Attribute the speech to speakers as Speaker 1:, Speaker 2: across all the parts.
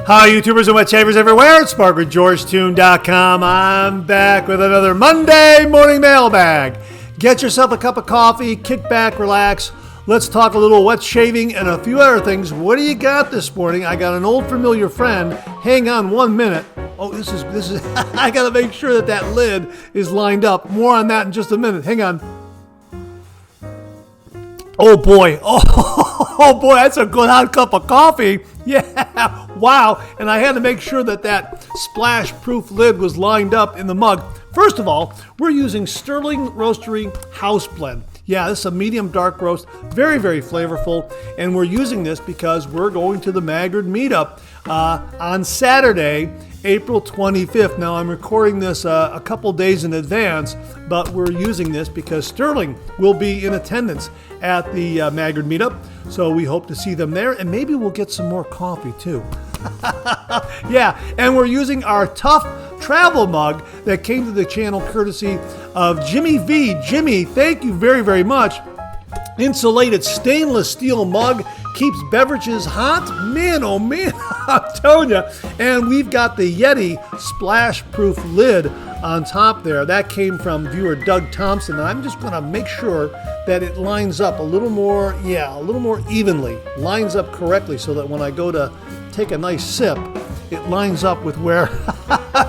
Speaker 1: Hi, YouTubers and wet shavers everywhere. It's SparkWithGeorgeTune.com. I'm back with another Monday morning mailbag. Get yourself a cup of coffee, kick back, relax. Let's talk a little wet shaving and a few other things. What do you got this morning? I got an old familiar friend. Hang on 1 minute. Oh, this is. I got to make sure that lid is lined up. More on that in just a minute. Hang on. Oh boy. Oh boy, that's a good hot cup of coffee. Yeah, wow. And I had to make sure that splash-proof lid was lined up in the mug. First of all, we're using Sterling Roastery House Blend. Yeah, this is a medium dark roast, very, very flavorful. And we're using this because we're going to the Mailbag meetup on Saturday, April 25th. Now, I'm recording this a couple days in advance, but we're using this because Sterling will be in attendance at the Mailbag meetup. So we hope to see them there, and maybe we'll get some more coffee too. Yeah, and we're using our tough travel mug that came to the channel courtesy of Jimmy V. Jimmy, thank you very, very much. Insulated stainless steel mug, keeps beverages hot. Man, oh man, I'm telling you. And we've got the Yeti splash-proof lid on top there. That came from viewer Doug Thompson. And I'm just going to make sure that it lines up a little more evenly, lines up correctly so that when I go to take a nice sip, it lines up with where,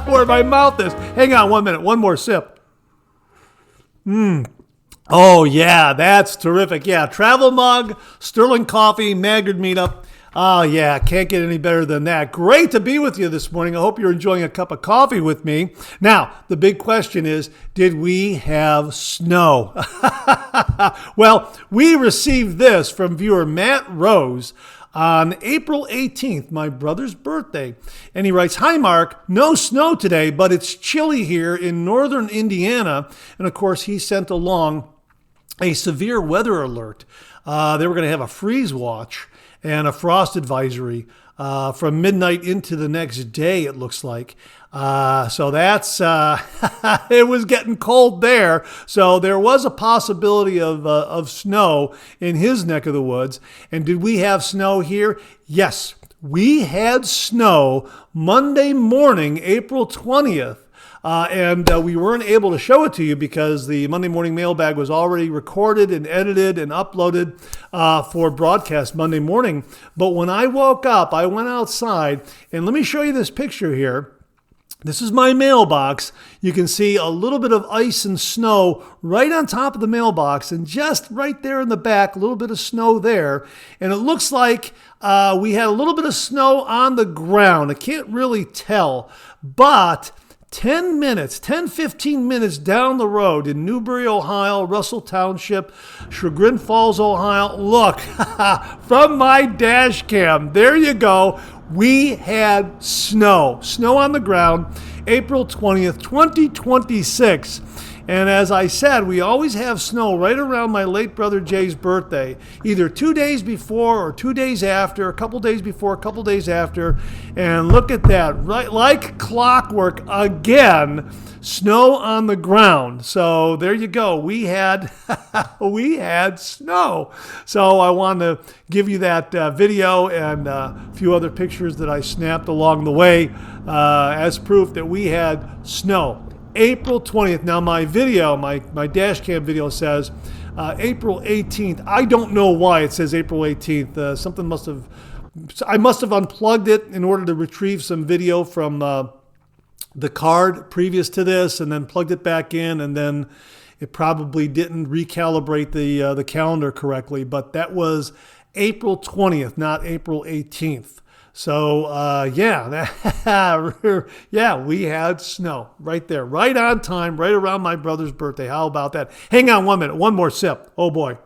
Speaker 1: where my mouth is. Hang on 1 minute, one more sip. Oh yeah, that's terrific. Yeah, travel mug, Sterling coffee, Mailbag meetup. Oh yeah, can't get any better than that. Great to be with you this morning. I hope you're enjoying a cup of coffee with me. Now, the big question is, did we have snow? Well, we received this from viewer Matt Rose on April 18th, my brother's birthday. And he writes, "Hi, Mark. No snow today, but it's chilly here in northern Indiana." And of course, he sent along a severe weather alert. They were going to have a freeze watch and a frost advisory from midnight into the next day, it looks like. So that's, it was getting cold there. So there was a possibility of snow in his neck of the woods. And did we have snow here? Yes, we had snow Monday morning, April 20th. And we weren't able to show it to you because the Monday morning mailbag was already recorded and edited and uploaded for broadcast Monday morning. But when I woke up, I went outside, and let me show you this picture here. This is my mailbox. You can see a little bit of ice and snow right on top of the mailbox, and just right there in the back, a little bit of snow there. And it looks like we had a little bit of snow on the ground. I can't really tell, but 15 minutes down the road in Newbury, Ohio, Russell Township, Chagrin Falls, Ohio. Look, from my dash cam, there you go. We had snow on the ground, April 20th, 2026. And as I said, we always have snow right around my late brother Jay's birthday, either 2 days before or 2 days after, a couple days before, a couple days after. And look at that, right, like clockwork again, snow on the ground. So there you go. We had snow. So I wanted to give you that video and a few other pictures that I snapped along the way as proof that we had snow. April 20th. Now my video, my dash cam video says April 18th. I don't know why it says April 18th. I must have unplugged it in order to retrieve some video from the card previous to this, and then plugged it back in, and then it probably didn't recalibrate the calendar correctly. But that was April 20th, not April 18th. So, yeah, we had snow right there, right on time, right around my brother's birthday. How about that? Hang on 1 minute, one more sip. Oh boy.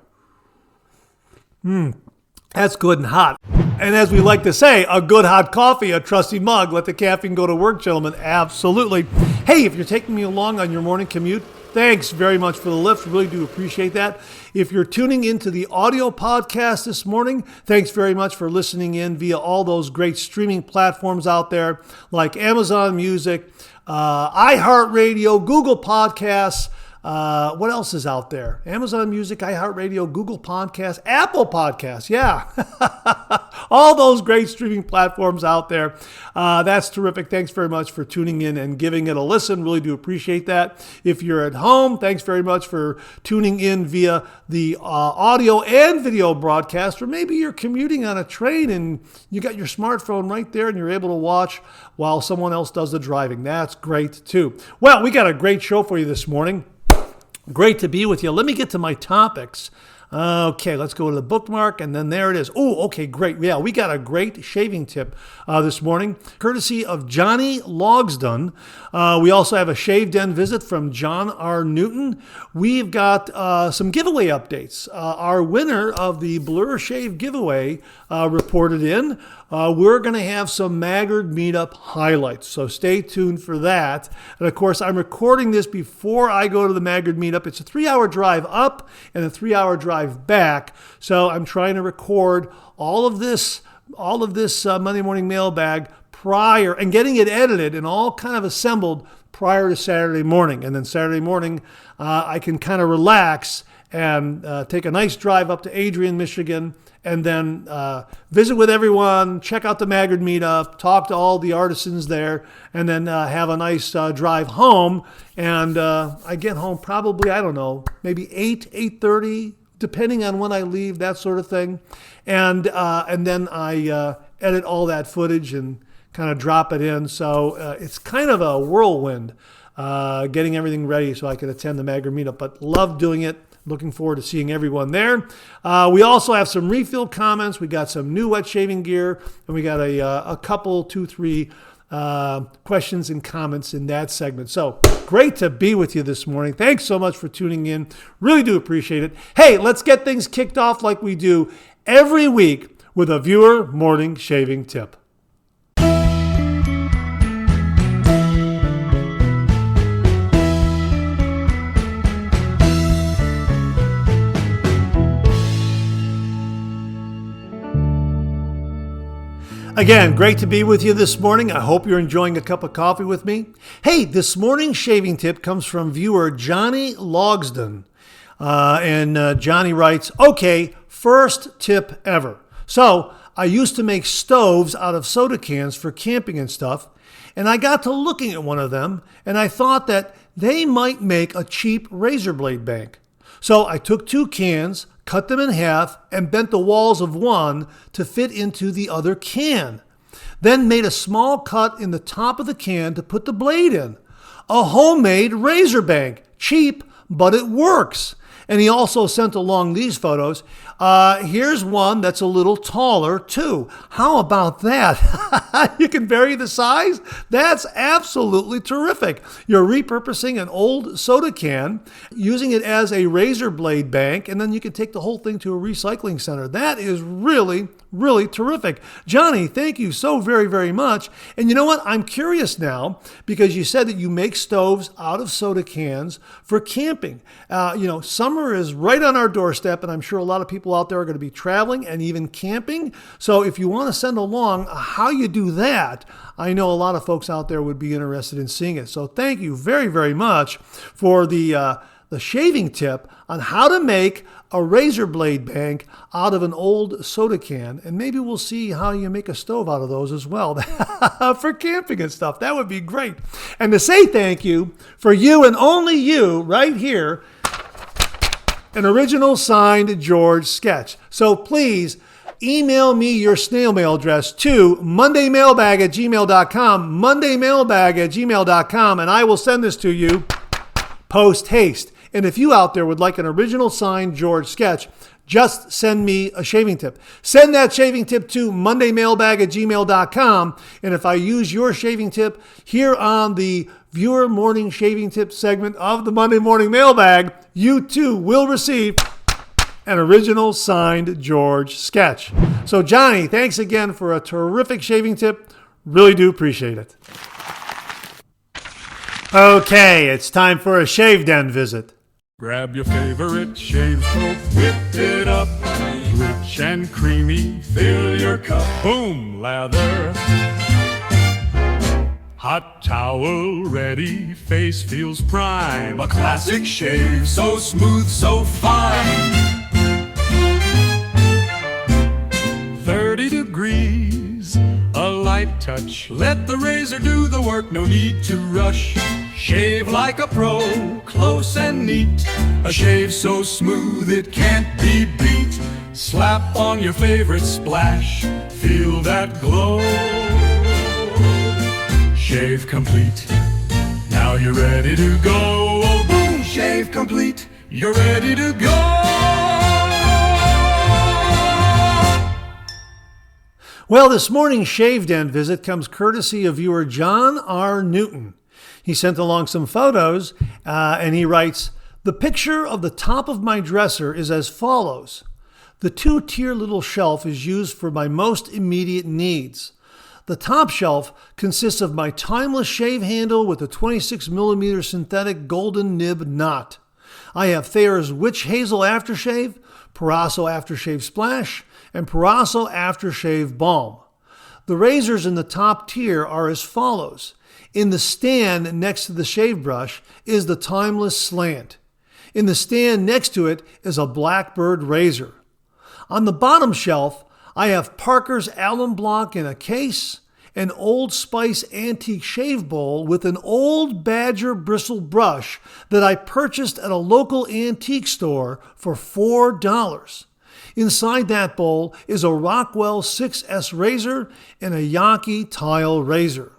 Speaker 1: That's good and hot. And as we like to say, a good hot coffee, a trusty mug. Let the caffeine go to work, gentlemen. Absolutely. Hey, if you're taking me along on your morning commute, thanks very much for the lift. Really do appreciate that. If you're tuning into the audio podcast this morning, thanks very much for listening in via all those great streaming platforms out there like Amazon Music, iHeartRadio, Google Podcasts. What else is out there? Amazon Music, iHeartRadio, Google Podcasts, Apple Podcasts. Yeah. all those great streaming platforms out there. That's terrific. Thanks very much for tuning in and giving it a listen. Really do appreciate that. If you're at home, thanks very much for tuning in via the audio and video broadcast, or maybe you're commuting on a train and you got your smartphone right there and you're able to watch while someone else does the driving. That's great too. Well, we got a great show for you this morning. Great to be with you. Let me get to my topics. Okay, let's go to the bookmark, and then there it is. Oh, okay, great. Yeah, we got a great shaving tip this morning, courtesy of Johnny Logsdon. We also have a Shave Den visit from John R. Newton. We've got some giveaway updates. Our winner of the Blur Shave giveaway reported in. We're going to have some Maggard Meetup highlights, so stay tuned for that. And of course, I'm recording this before I go to the Maggard Meetup. It's a 3-hour drive up and a 3-hour drive back, so I'm trying to record all of this Monday morning mailbag prior and getting it edited and all kind of assembled prior to Saturday morning. And then Saturday morning, I can kind of relax and take a nice drive up to Adrian, Michigan, and then visit with everyone, check out the Maggard Meetup, talk to all the artisans there, and then have a nice drive home. And I get home probably, I don't know, maybe 8:30, depending on when I leave, that sort of thing. And then I edit all that footage and kind of drop it in. So it's kind of a whirlwind getting everything ready so I can attend the Maggard Meetup, but love doing it. Looking forward to seeing everyone there. We also have some refill comments. We got some new wet shaving gear, and we got a couple, 2, 3 questions and comments in that segment. So great to be with you this morning. Thanks so much for tuning in. Really do appreciate it. Hey, let's get things kicked off like we do every week with a viewer morning shaving tip. Again, great to be with you this morning. I hope you're enjoying a cup of coffee with me. Hey, this morning's shaving tip comes from viewer Johnny Logsdon. And Johnny writes, okay, first tip ever. So I used to make stoves out of soda cans for camping and stuff, and I got to looking at one of them, and I thought that they might make a cheap razor blade bank. So I took 2 cans, cut them in half, and bent the walls of one to fit into the other can. Then made a small cut in the top of the can to put the blade in. A homemade razor bank. Cheap, but it works. And he also sent along these photos. Here's one that's a little taller too. How about that? You can vary the size? That's absolutely terrific. You're repurposing an old soda can, using it as a razor blade bank, and then you can take the whole thing to a recycling center. That is really, really terrific. Johnny, thank you so very, very much. And you know what? I'm curious now, because you said that you make stoves out of soda cans for camping. Summer is right on our doorstep, and I'm sure a lot of people out there are going to be traveling and even camping. So if you want to send along how you do that, I know a lot of folks out there would be interested in seeing it. So thank you very, very much for the shaving tip on how to make a razor blade bank out of an old soda can. And maybe we'll see how you make a stove out of those as well for camping and stuff. That would be great. And to say thank you for you and only you right here, an original signed George sketch. So please email me your snail mail address to mondaymailbag@gmail.com, mondaymailbag@gmail.com, and I will send this to you post haste. And if you out there would like an original signed George sketch, just send me a shaving tip. Send that shaving tip to mondaymailbag@gmail.com. And if I use your shaving tip here on the viewer morning shaving tip segment of the Monday morning mailbag, you too will receive an original signed George sketch. So Johnny, thanks again for a terrific shaving tip. Really do appreciate it. Okay, it's time for a Shave Den visit.
Speaker 2: Grab your favorite shave soap, whip it up, rich and creamy, fill your cup, boom, lather. Hot towel ready, face feels prime, a classic shave, so smooth, so fine. 30 degrees degrees. A light touch, let the razor do the work, no need to rush. Shave like a pro, close and neat. A shave so smooth it can't be beat. Slap on your favorite splash, feel that glow. Shave complete, now you're ready to go. Oh, boom, shave complete, you're ready to go.
Speaker 1: Well, this morning's Shave Den visit comes courtesy of viewer John R. Newton. He sent along some photos, and he writes, "The picture of the top of my dresser is as follows. The two-tier little shelf is used for my most immediate needs. The top shelf consists of my timeless shave handle with a 26mm synthetic golden nib knot. I have Thayer's Witch Hazel Aftershave, Parasso Aftershave Splash, and Parasso Aftershave Balm. The razors in the top tier are as follows. In the stand next to the shave brush is the Timeless Slant. In the stand next to it is a Blackbird razor. On the bottom shelf, I have Parker's Alum Block in a case, an Old Spice antique shave bowl with an old Badger bristle brush that I purchased at a local antique store for $4. Inside that bowl is a Rockwell 6S razor and a Yankee tile razor.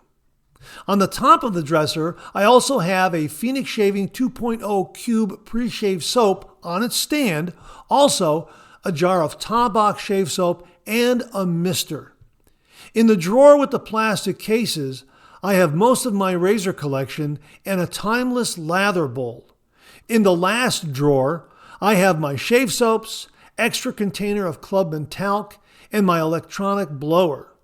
Speaker 1: On the top of the dresser, I also have a Phoenix Shaving 2.0 Cube pre-shave soap on its stand, also a jar of Taubach shave soap, and a mister. In the drawer with the plastic cases, I have most of my razor collection and a timeless lather bowl. In the last drawer, I have my shave soaps, extra container of Clubman talc, and my electronic blower.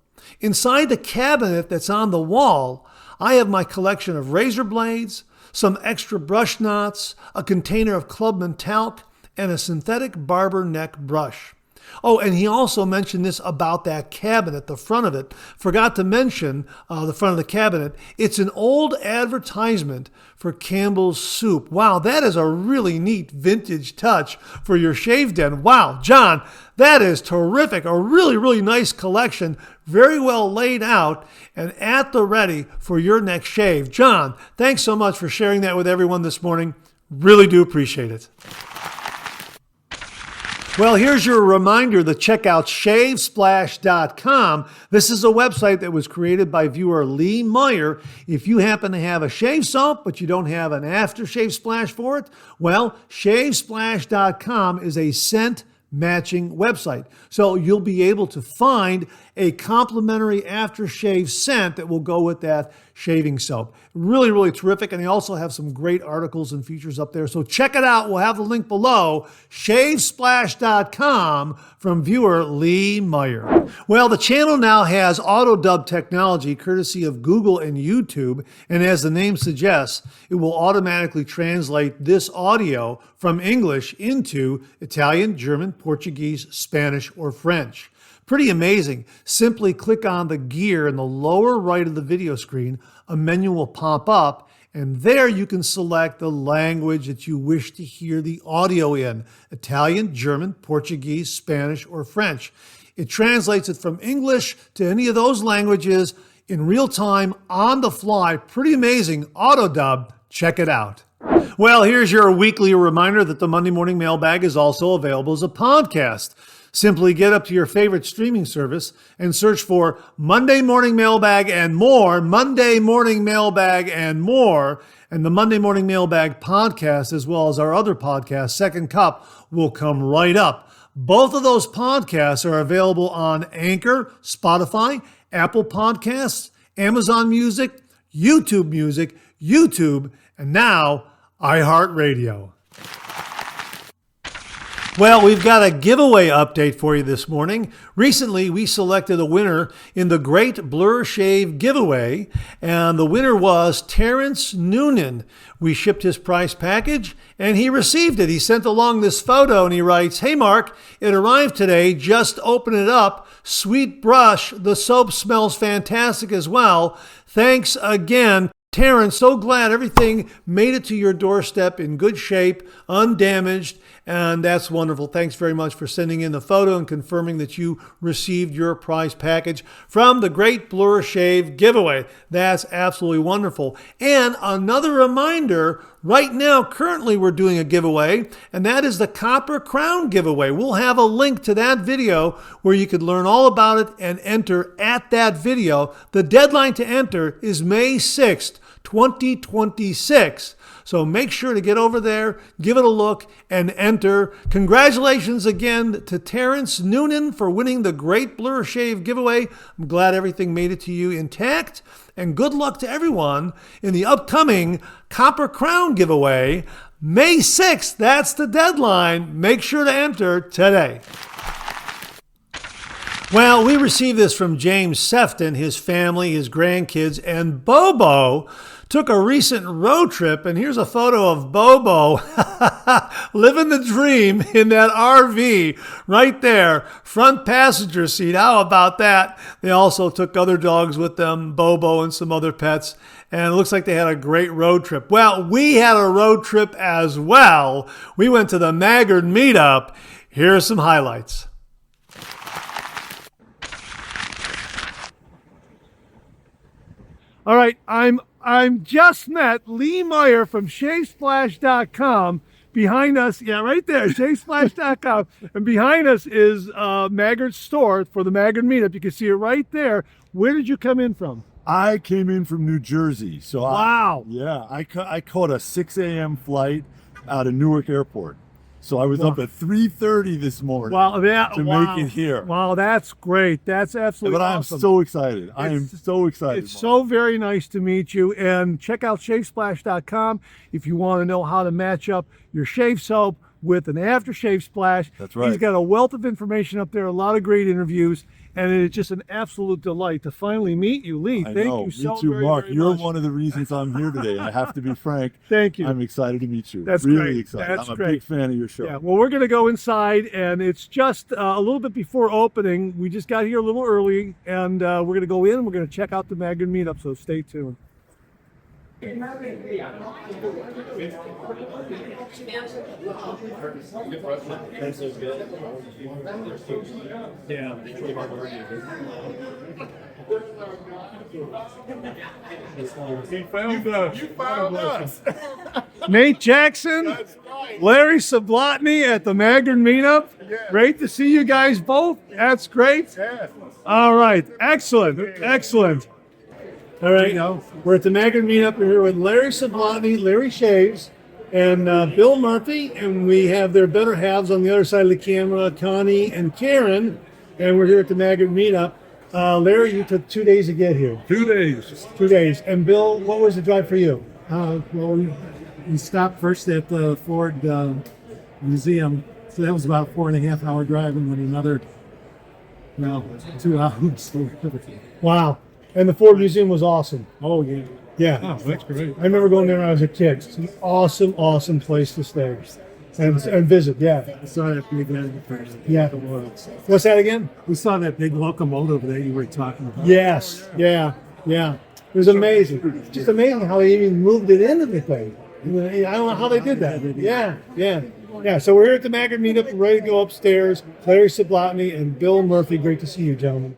Speaker 1: Inside the cabinet that's on the wall, I have my collection of razor blades, some extra brush knots, a container of Clubman talc, and a synthetic barber neck brush. Oh, and he also mentioned this about that cabinet, the front of it. Forgot to mention the front of the cabinet. It's an old advertisement for Campbell's Soup. Wow, that is a really neat vintage touch for your shave den. Wow, John, that is terrific. A really, really nice collection. Very well laid out and at the ready for your next shave. John, thanks so much for sharing that with everyone this morning. Really do appreciate it. Well, here's your reminder to check out shavesplash.com. This is a website that was created by viewer Lee Meyer. If you happen to have a shave soap, but you don't have an aftershave splash for it, well, shavesplash.com is a scent matching website. So you'll be able to find a complimentary aftershave scent that will go with that shaving soap. Really, really terrific. And they also have some great articles and features up there. So check it out. We'll have the link below, shavesplash.com from viewer Lee Meyer. Well, the channel now has auto dub technology courtesy of Google and YouTube. And as the name suggests, it will automatically translate this audio from English into Italian, German, Portuguese, Spanish, or French. Pretty amazing. Simply click on the gear in the lower right of the video screen. A menu will pop up, and there you can select the language that you wish to hear the audio in: Italian, German, Portuguese, Spanish, or French. It translates it from English to any of those languages in real time, on the fly. Pretty amazing. Auto dub. Check it out. Well, here's your weekly reminder that the Monday Morning Mailbag is also available as a podcast. Simply get up to your favorite streaming service and search for Monday Morning Mailbag and more, Monday Morning Mailbag and more, and the Monday Morning Mailbag podcast, as well as our other podcast, Second Cup, will come right up. Both of those podcasts are available on Anchor, Spotify, Apple Podcasts, Amazon Music, YouTube, and now iHeartRadio. Well, we've got a giveaway update for you this morning. Recently, we selected a winner in the Great Blur Shave giveaway, and the winner was Terrence Noonan. We shipped his prize package, and he received it. He sent along this photo, and he writes, "Hey, Mark, it arrived today. Just open it up. Sweet brush. The soap smells fantastic as well. Thanks again." Terrence, so glad everything made it to your doorstep in good shape, undamaged, And that's wonderful. Thanks very much for sending in the photo and confirming that you received your prize package from the Great Blur Shave giveaway. That's absolutely wonderful. And another reminder, right now, currently we're doing a giveaway, and that is the Copper Crown giveaway. We'll have a link to that video where you could learn all about it and enter at that video. The deadline to enter is May 6th, 2026. So make sure to get over there, give it a look, and enter. Congratulations again to Terrence Noonan for winning the Great Blur Shave giveaway. I'm glad everything made it to you intact. And good luck to everyone in the upcoming Copper Crown giveaway, May 6th. That's the deadline. Make sure to enter today. Well, we received this from James Sefton, his family, his grandkids, and Bobo took a recent road trip, and here's a photo of Bobo living the dream in that RV right there, front passenger seat. How about that? They also took other dogs with them, Bobo and some other pets, and it looks like they had a great road trip. Well, we had a road trip as well. We went to the Maggard meetup. Here are some highlights. All right, I'm just met Lee Meyer from ShaveSplash.com. Behind us, yeah, right there, ShaveSplash.com. And behind us is Maggard's store for the Maggard meetup. You can see it right there. Where did you come in from?
Speaker 3: I came in from New Jersey. So
Speaker 1: wow.
Speaker 3: I caught a 6 a.m. flight out of Newark Airport. So I was up at 3:30 this morning to make it here.
Speaker 1: Wow, that's great. That's absolutely
Speaker 3: awesome.
Speaker 1: But
Speaker 3: so excited. I am so excited.
Speaker 1: It's so very nice to meet you. And check out ShaveSplash.com if you want to know how to match up your shave soap with an aftershave splash.
Speaker 3: That's right.
Speaker 1: He's got a wealth of information up there, a lot of great interviews. And it's just an absolute delight to finally meet you, Lee. Thank you so
Speaker 3: Me too,
Speaker 1: very,
Speaker 3: Mark.
Speaker 1: very
Speaker 3: You're
Speaker 1: much.
Speaker 3: one of the reasons I'm here today. I have to be frank.
Speaker 1: Thank you.
Speaker 3: I'm excited to meet you.
Speaker 1: That's
Speaker 3: really
Speaker 1: great.
Speaker 3: excited.
Speaker 1: That's
Speaker 3: I'm a
Speaker 1: great.
Speaker 3: big fan of your show.
Speaker 1: Yeah, well, we're going to go inside, and it's just a little bit before opening. We just got here a little early, and we're going to go in, and we're going to check out the Maggard meetup, so stay tuned.
Speaker 3: You found us.
Speaker 1: Nate Jackson, Larry Sablotny at the Maggard meetup. Great to see you guys both. That's great. All right, excellent. All right, we're at the Maggard meetup. We're here with Larry Sablotny, Larry Shaves, and Bill Murphy, and we have their better halves on the other side of the camera, Connie and Karen, and we're here at the Maggard meetup. Larry, you took 2 days to get here.
Speaker 3: 2 days.
Speaker 1: 2 days. And Bill, what was the drive for you?
Speaker 4: Well, we stopped first at the Ford Museum, so that was about a 4.5 hour drive, and then another 2 hours.
Speaker 1: Wow. And the Ford Museum was awesome.
Speaker 4: Oh, yeah.
Speaker 1: Yeah.
Speaker 4: Oh, that's great.
Speaker 1: I remember going there when I was a kid. It's an awesome place to stay and visit. Yeah.
Speaker 4: We saw that big first.
Speaker 1: Yeah. What's that again?
Speaker 4: We saw that big locomotive that you were talking about.
Speaker 1: Yes. Yeah. It was amazing. Just amazing how they even moved it into the thing. I don't know how they did that. Yeah. So we're here at the Maggard meetup, ready to go upstairs. Larry Sablotny and Bill Murphy. Great to see you, gentlemen.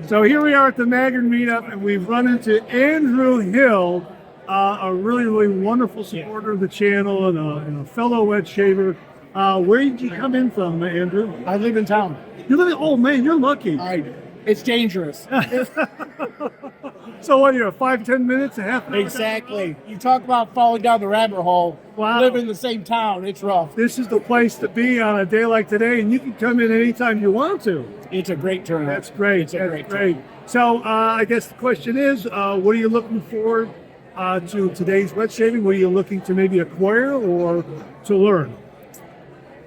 Speaker 4: So here we are at the Maggard meetup, and we've run into Andrew Hill, a really, really wonderful supporter of the channel and a fellow wet shaver. Where did you come in from, Andrew?
Speaker 5: I live in town.
Speaker 4: You live in, oh man, you're lucky.
Speaker 5: It's dangerous.
Speaker 4: So what are you, 5-10 minutes, a half an hour?
Speaker 5: Exactly. You talk about falling down the rabbit hole.
Speaker 4: Wow.
Speaker 5: Live in the same town. It's rough.
Speaker 4: This is the place to be on a day like today, and you can come in anytime you want to.
Speaker 5: It's a great turnout.
Speaker 4: That's great.
Speaker 5: It's a
Speaker 4: That's
Speaker 5: great
Speaker 4: great. So I guess the question is, what are you looking forward to today's wet shaving? What are you looking to maybe acquire or to learn?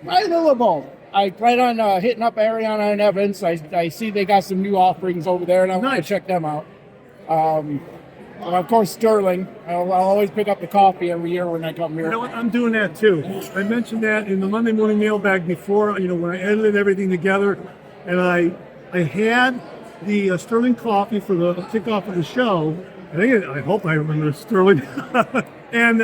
Speaker 5: Right, a little both. I plan on hitting up Ariana and Evans. I see they got some new offerings over there, and I want to check them out. And of course, Sterling. I'll always pick up the coffee every year when I come here.
Speaker 4: You know what? I'm doing that too. I mentioned that in the Monday morning mailbag before, when I edited everything together, and I had the Sterling coffee for the kickoff of the show. I hope I remember Sterling. And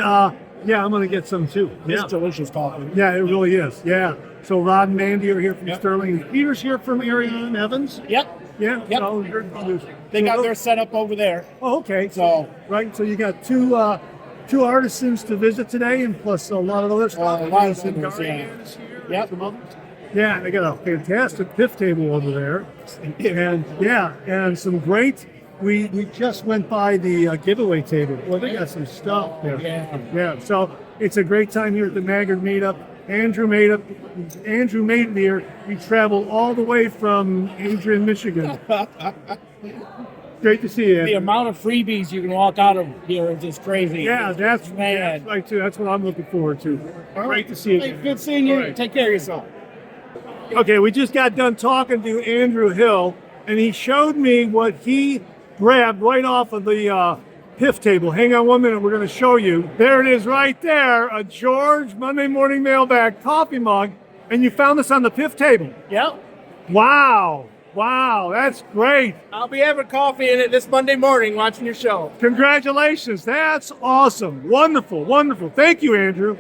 Speaker 4: yeah, I'm going to get some too.
Speaker 5: It's delicious coffee.
Speaker 4: Yeah, it really is. Yeah. So Rod and Mandy are here from Sterling. Peter's here from Ariana and Evans.
Speaker 5: Yep.
Speaker 4: Yeah.
Speaker 5: Yep.
Speaker 4: So
Speaker 5: They got their setup over there.
Speaker 4: Oh, okay.
Speaker 5: So
Speaker 4: right. So you got two artisans to visit today, and plus a lot of other stuff.
Speaker 5: a lot of
Speaker 4: Some
Speaker 5: sinners,
Speaker 4: guardians
Speaker 5: yeah.
Speaker 4: here, some others. Yeah, they got a fantastic piff table over there, and some great. We just went by the giveaway table. Well, they got some stuff there. Yeah. So it's a great time here at the Maggard meetup. Andrew made it here. We traveled all the way from Adrian, Michigan. Great to see you.
Speaker 5: The amount of freebies you can walk out of here is just crazy.
Speaker 4: Yeah, that's right too. That's what I'm looking forward to. Great to see you.
Speaker 5: Hey, good seeing you.
Speaker 4: Right.
Speaker 5: Take care of yourself.
Speaker 4: Okay, we just got done talking to Andrew Hill, and he showed me what he grabbed right off of the piff table. Hang on 1 minute, we're going to show you. There it is right there, a George Monday Morning Mailbag coffee mug, and you found this on the piff table.
Speaker 5: Yep.
Speaker 4: Wow, that's great.
Speaker 5: I'll be having coffee in it this Monday morning watching your show.
Speaker 4: Congratulations, that's awesome. Wonderful. Thank you, Andrew.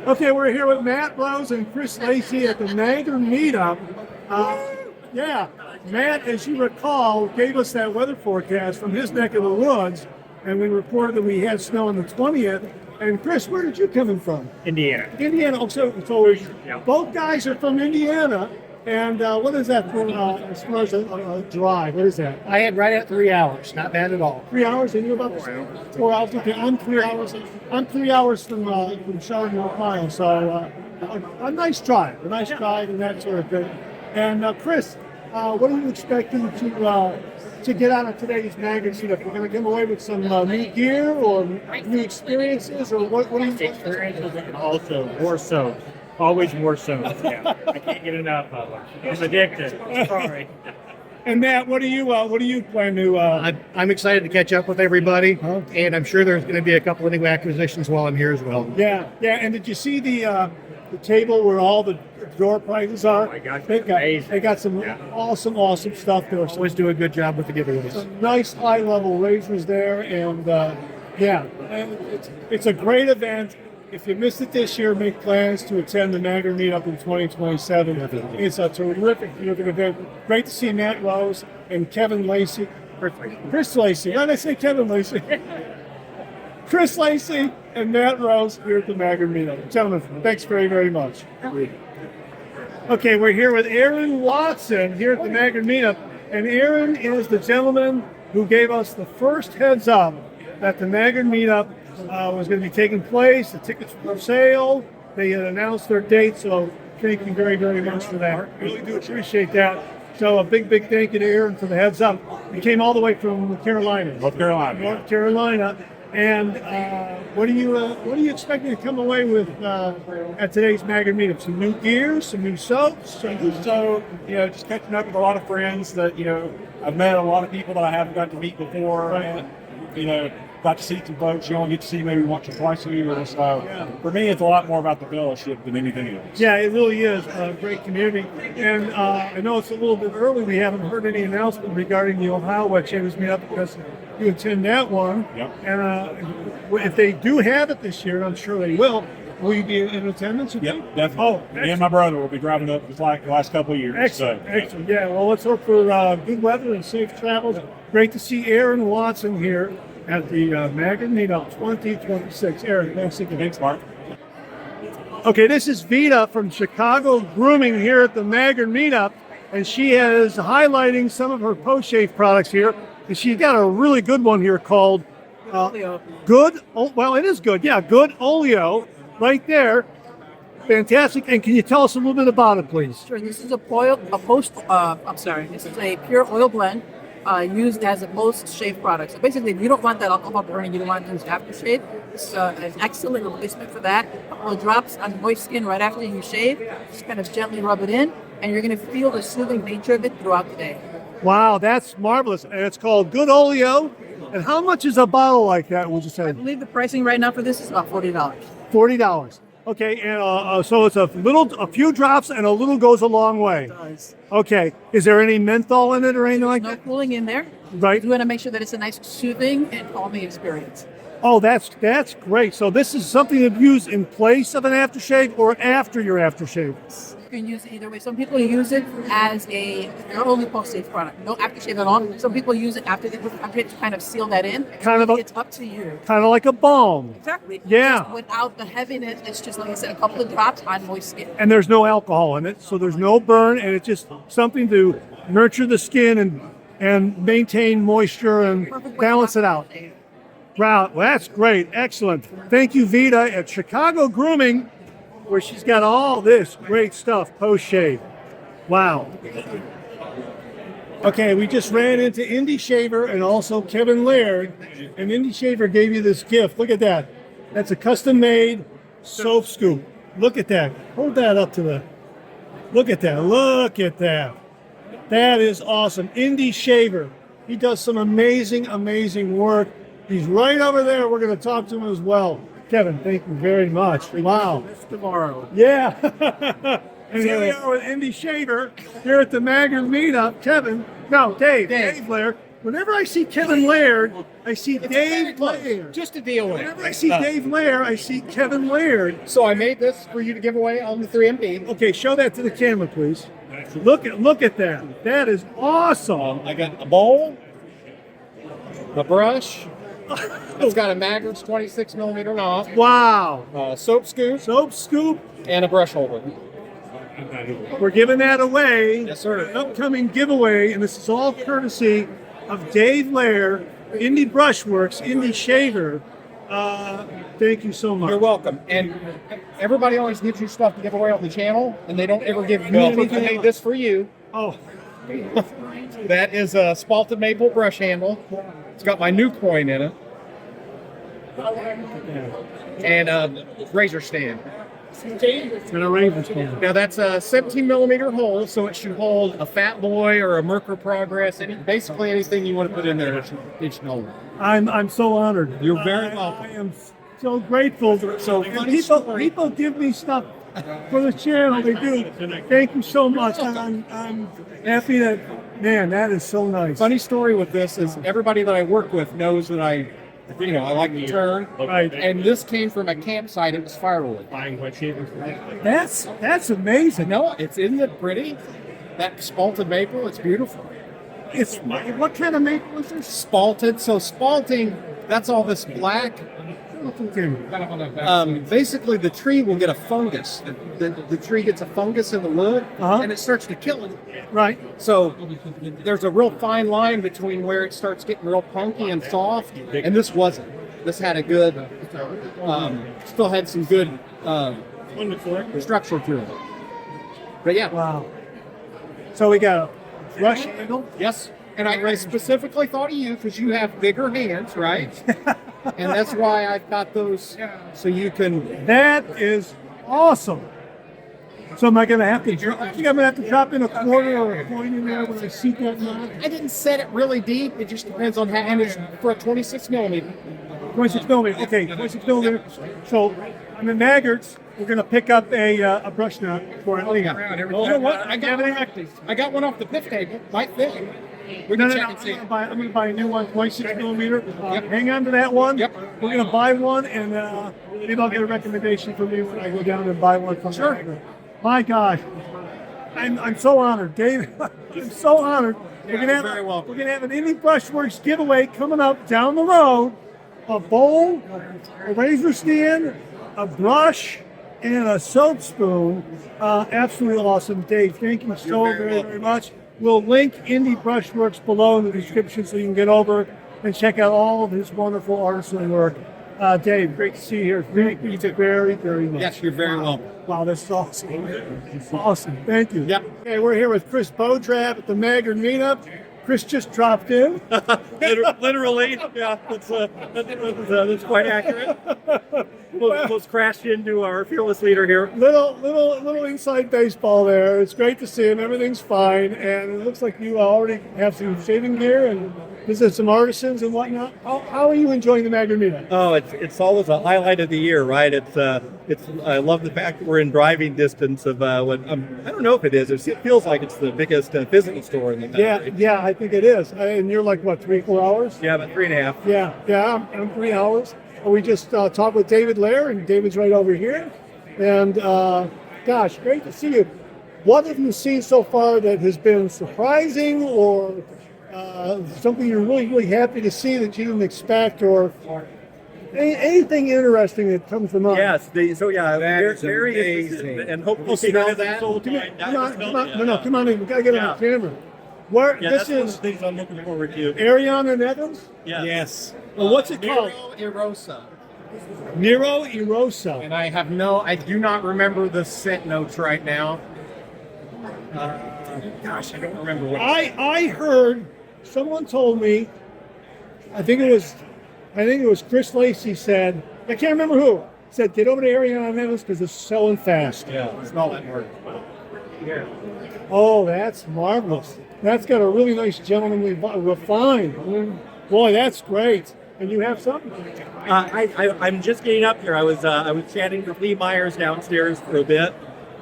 Speaker 4: Okay, we're here with Matt Rose and Chris Lacey at the Maggard meetup. Matt, as you recall, gave us that weather forecast from his neck of the woods, and we reported that we had snow on the 20th. And Chris, where did you come from?
Speaker 6: Indiana.
Speaker 4: Indiana. So both guys are from Indiana. And what is that for as far as a drive? What is that?
Speaker 5: I had right at 3 hours. Not bad at all.
Speaker 4: 3 hours, and you're about 4 hours. Okay, I'm 3 hours. I'm 3 hours from Charlotte, Ohio. So a nice drive, and that sort of thing. And Chris, what are you expecting to get out of today's magazine? If we're going to come away with some new gear or new experiences, or what are you?
Speaker 6: Experiences and also more so. Always more so. Yeah. I can't get enough of them. I'm addicted. Sorry.
Speaker 4: And Matt, what do you plan to?
Speaker 7: I'm excited to catch up with everybody, and I'm sure there's going to be a couple of new acquisitions while I'm here as well.
Speaker 4: Yeah. And did you see the table where all the door prizes are?
Speaker 6: Oh my gosh,
Speaker 4: they got some awesome stuff there. So
Speaker 7: Always do a good job with the giveaways.
Speaker 4: some nice high level razors there, and it's a great event. If you missed it this year, make plans to attend the Maggard meetup in 2027. It's a terrific event. Great to see Matt Rose and Kevin Lacey. Chris Lacey. How did I say Kevin Lacey? Chris Lacey and Matt Rose here at the Maggard meetup. Gentlemen, thanks very, very much. Okay, we're here with Aaron Watson here at the Maggard meetup. And Aaron is the gentleman who gave us the first heads up that the Maggard meetup was going to be taking place. The tickets were for sale. They had announced their date, so thank you very, very much for that. Really do appreciate that. So a big thank you to Aaron for the heads up. He came all the way from Carolina.
Speaker 6: North Carolina.
Speaker 4: North Carolina. And what are you expecting to come away with at today's Maggard meetup? Some new gear, some new soaps.
Speaker 6: So, just catching up with a lot of friends that, I've met a lot of people that I haven't got to meet before.
Speaker 4: Right.
Speaker 6: And, got to see some folks you only get to see maybe once or twice a year. So for me, it's a lot more about the fellowship than anything else.
Speaker 4: Yeah, it really is a great community. And I know it's a little bit early. We haven't heard any announcement regarding the Ohio Wet Shavers meetup because you attend that one.
Speaker 6: Yep.
Speaker 4: And if they do have it this year, I'm sure they will you be in attendance?
Speaker 6: Yep, definitely.
Speaker 4: Oh,
Speaker 6: me and my brother will be driving up the last couple of years.
Speaker 4: Excellent, excellent. Yeah, well, let's hope for good weather and safe travels. Great to see Aaron Watson here at the Maggard Meetup 2026. Aaron, thanks again.
Speaker 6: Thanks, Mark.
Speaker 4: Okay, this is Vita from Chicago Grooming here at the Maggard Meetup, and she is highlighting some of her post-shave products here. And she's got a really good one here called Good. Well, it is good. Yeah, Good Oleo, right there. Fantastic. And can you tell us a little bit about it, please?
Speaker 8: Sure. This is This is a pure oil blend used as a post-shave product. So basically, if you don't want that alcohol burning, you don't want to use aftershave. It's an excellent replacement for that. A couple of drops on moist skin right after you shave. Just kind of gently rub it in, and you're going to feel the soothing nature of it throughout the day.
Speaker 4: Wow, that's marvelous. And it's called Good Oleo. And how much is a bottle like that, would you say?
Speaker 8: I believe the pricing right now for this is about $40.
Speaker 4: $40. Okay, and so it's a few drops, and a little goes a long way.
Speaker 8: It does.
Speaker 4: Okay, is there any menthol in it or anything like
Speaker 8: No
Speaker 4: that?
Speaker 8: cooling in there.
Speaker 4: Right.
Speaker 8: You want to make sure that it's a nice soothing and calming experience.
Speaker 4: Oh, that's great. So this is something to use in place of an aftershave or after your aftershave?
Speaker 8: You can use it either way. Some people use it as their only post-shave product. No aftershave at all. Some people use it after they to kind of seal that in. It's up to you.
Speaker 4: Kind of like a balm.
Speaker 8: Exactly.
Speaker 4: Yeah.
Speaker 8: Just without the heaviness, it's just like I said, a couple of drops on moist skin.
Speaker 4: And there's no alcohol in it, so there's no burn, and it's just something to nurture the skin and maintain moisture and
Speaker 8: Perfect way
Speaker 4: balance
Speaker 8: to
Speaker 4: it out.
Speaker 8: shave.
Speaker 4: Wow, well, that's great. Excellent. Thank you, Vita, at Chicago Grooming, where she's got all this great stuff post-shave. Wow. Okay, we just ran into Indy Shaver and also Kevin Laird, and Indy Shaver gave you this gift. Look at that. That's a custom-made soap scoop. Look at that. Hold that up to look at that. Look at that. That is awesome. Indy Shaver. He does some amazing, amazing work. He's right over there. We're going to talk to him as well. Kevin, thank you very much. Wow.
Speaker 6: Tomorrow.
Speaker 4: Yeah. And here we are with Indy Shaver here at the Maggard Meetup. Dave Laird. Whenever I see Kevin Laird, I see Dave Laird.
Speaker 7: Just a deal with
Speaker 4: Whenever I see Dave Laird, I see Kevin Laird.
Speaker 7: So I made this for you to give away on the 3MD.
Speaker 4: Okay, show that to the camera, please. Look at that. That is awesome.
Speaker 7: I got a bowl, a brush. It's got a Maggard's 26 millimeter knob,
Speaker 4: Wow.
Speaker 7: soap scoop,
Speaker 4: Soap scoop.
Speaker 7: and a brush holder.
Speaker 4: We're giving that away.
Speaker 7: Yes, sir.
Speaker 4: An upcoming giveaway, and this is all courtesy of Dave Laird, Indy Brushworks, Indy Shaver. Thank you so much.
Speaker 7: You're welcome. And everybody always gives you stuff to give away on the channel, and they don't ever give me anything. I made this for you.
Speaker 4: Oh,
Speaker 7: That is a spalted maple brush handle. It's got my new coin in it. And a razor stand.
Speaker 4: it's gonna rain this morning.
Speaker 7: Now that's a 17 millimeter hole, so it should hold a Fat Boy or a Merkur Progress, basically anything you want to put in there, it should hold.
Speaker 4: I'm so honored.
Speaker 7: You're very welcome.
Speaker 4: I am so grateful.
Speaker 7: So
Speaker 4: And
Speaker 7: funny story.
Speaker 4: people give me stuff for the channel. They do. Thank you so much. And I'm happy that is so nice.
Speaker 7: Funny story with this is everybody that I work with knows that I like to turn.
Speaker 4: Right.
Speaker 7: And this came from a campsite. It was firewood.
Speaker 4: That's amazing.
Speaker 7: No, isn't it pretty? That spalted maple, it's beautiful.
Speaker 4: It's what kind of maple is this?
Speaker 7: Spalted. So spalting, that's all this black. Basically, the tree will get a fungus. The tree gets a fungus in the wood, and it starts to kill it.
Speaker 4: Right.
Speaker 7: So there's a real fine line between where it starts getting real punky and soft, and this wasn't. This had a good, still had some good structure to it. But yeah.
Speaker 4: Wow. So we got a brush handle.
Speaker 7: Yes. And I specifically thought of you because you have bigger hands, right? and that's why I've got those so you can.
Speaker 4: That is awesome. So am I going to have to? I think I'm going to have to drop in a quarter or a coin in there when I see that knot.
Speaker 7: I didn't set it really deep. It just depends on how, and it's for a 26 millimeter.
Speaker 4: 26 millimeter. Okay, 26 millimeter. So on the Maggarts, we're going to pick up a brush knot for it.
Speaker 7: Oh, yeah. You know what? I got one off the pit table. Might fit. We
Speaker 4: No,
Speaker 7: can
Speaker 4: no,
Speaker 7: check
Speaker 4: no.
Speaker 7: and see.
Speaker 4: I'm going to buy a new one, 26 millimeter. Hang on to that one.
Speaker 7: Yep.
Speaker 4: We're going to buy one, and maybe I'll get a recommendation from you when I go down and buy one from
Speaker 7: Sure.
Speaker 4: My God, I'm so honored, Dave. I'm so honored. We're gonna have
Speaker 7: very welcome.
Speaker 4: we're gonna have an Indie Brushworks giveaway coming up down the road. A bowl, a razor stand, a brush, and a soap spoon. Absolutely awesome, Dave. Thank you so very much. We'll link Indie Brushworks below in the description so you can get over and check out all of his wonderful artisan work. Dave, great to see you here. Thank you very, very much.
Speaker 7: Yes, you're very welcome.
Speaker 4: Wow, this is awesome. It's awesome. Thank you.
Speaker 7: Yep.
Speaker 4: Okay, we're here with Chris Bodrap at the Maggard meetup. Chris just dropped in.
Speaker 6: Literally, yeah, that's quite accurate. Almost crashed into our fearless leader here.
Speaker 4: Little inside baseball there. It's great to see him. Everything's fine, and it looks like you already have some shaving gear and visit some artisans and whatnot. How are you enjoying the Maggard meetup?
Speaker 9: Oh, it's always a highlight of the year, right? It's I love the fact that we're in driving distance of what I don't know if it is. It feels like it's the biggest physical store in the country.
Speaker 4: Yeah, I think it is. And you're like what, 3-4 hours?
Speaker 9: Yeah, about 3.5.
Speaker 4: Yeah, I'm 3 hours. We just talked with David Lair, and David's right over here. And gosh, great to see you. What have you seen so far that has been surprising, or something you're really, really happy to see that you didn't expect, or anything interesting that comes to mind?
Speaker 9: Yes, very interesting, and hopefully
Speaker 7: see all that?
Speaker 4: Come on in. We gotta get on the camera. Where
Speaker 9: that's
Speaker 4: this
Speaker 9: one of
Speaker 4: is
Speaker 9: the things I'm looking forward to.
Speaker 4: Ariana Nevins?
Speaker 9: Yes.
Speaker 4: Well, what's it called?
Speaker 7: Erosa.
Speaker 4: Nero Erosa.
Speaker 7: And I do not remember the scent notes right now. Gosh, I don't remember what.
Speaker 4: I heard someone told me, I think it was Chris Lacey said, I can't remember who, said get over to Ariana Nevins because it's selling fast.
Speaker 7: Yeah, smell that word.
Speaker 4: Oh, that's marvelous. That's got a really nice gentlemanly refine. Boy, that's great. And you have something?
Speaker 9: I'm just getting up here. I was chatting with Lee Myers downstairs for a bit.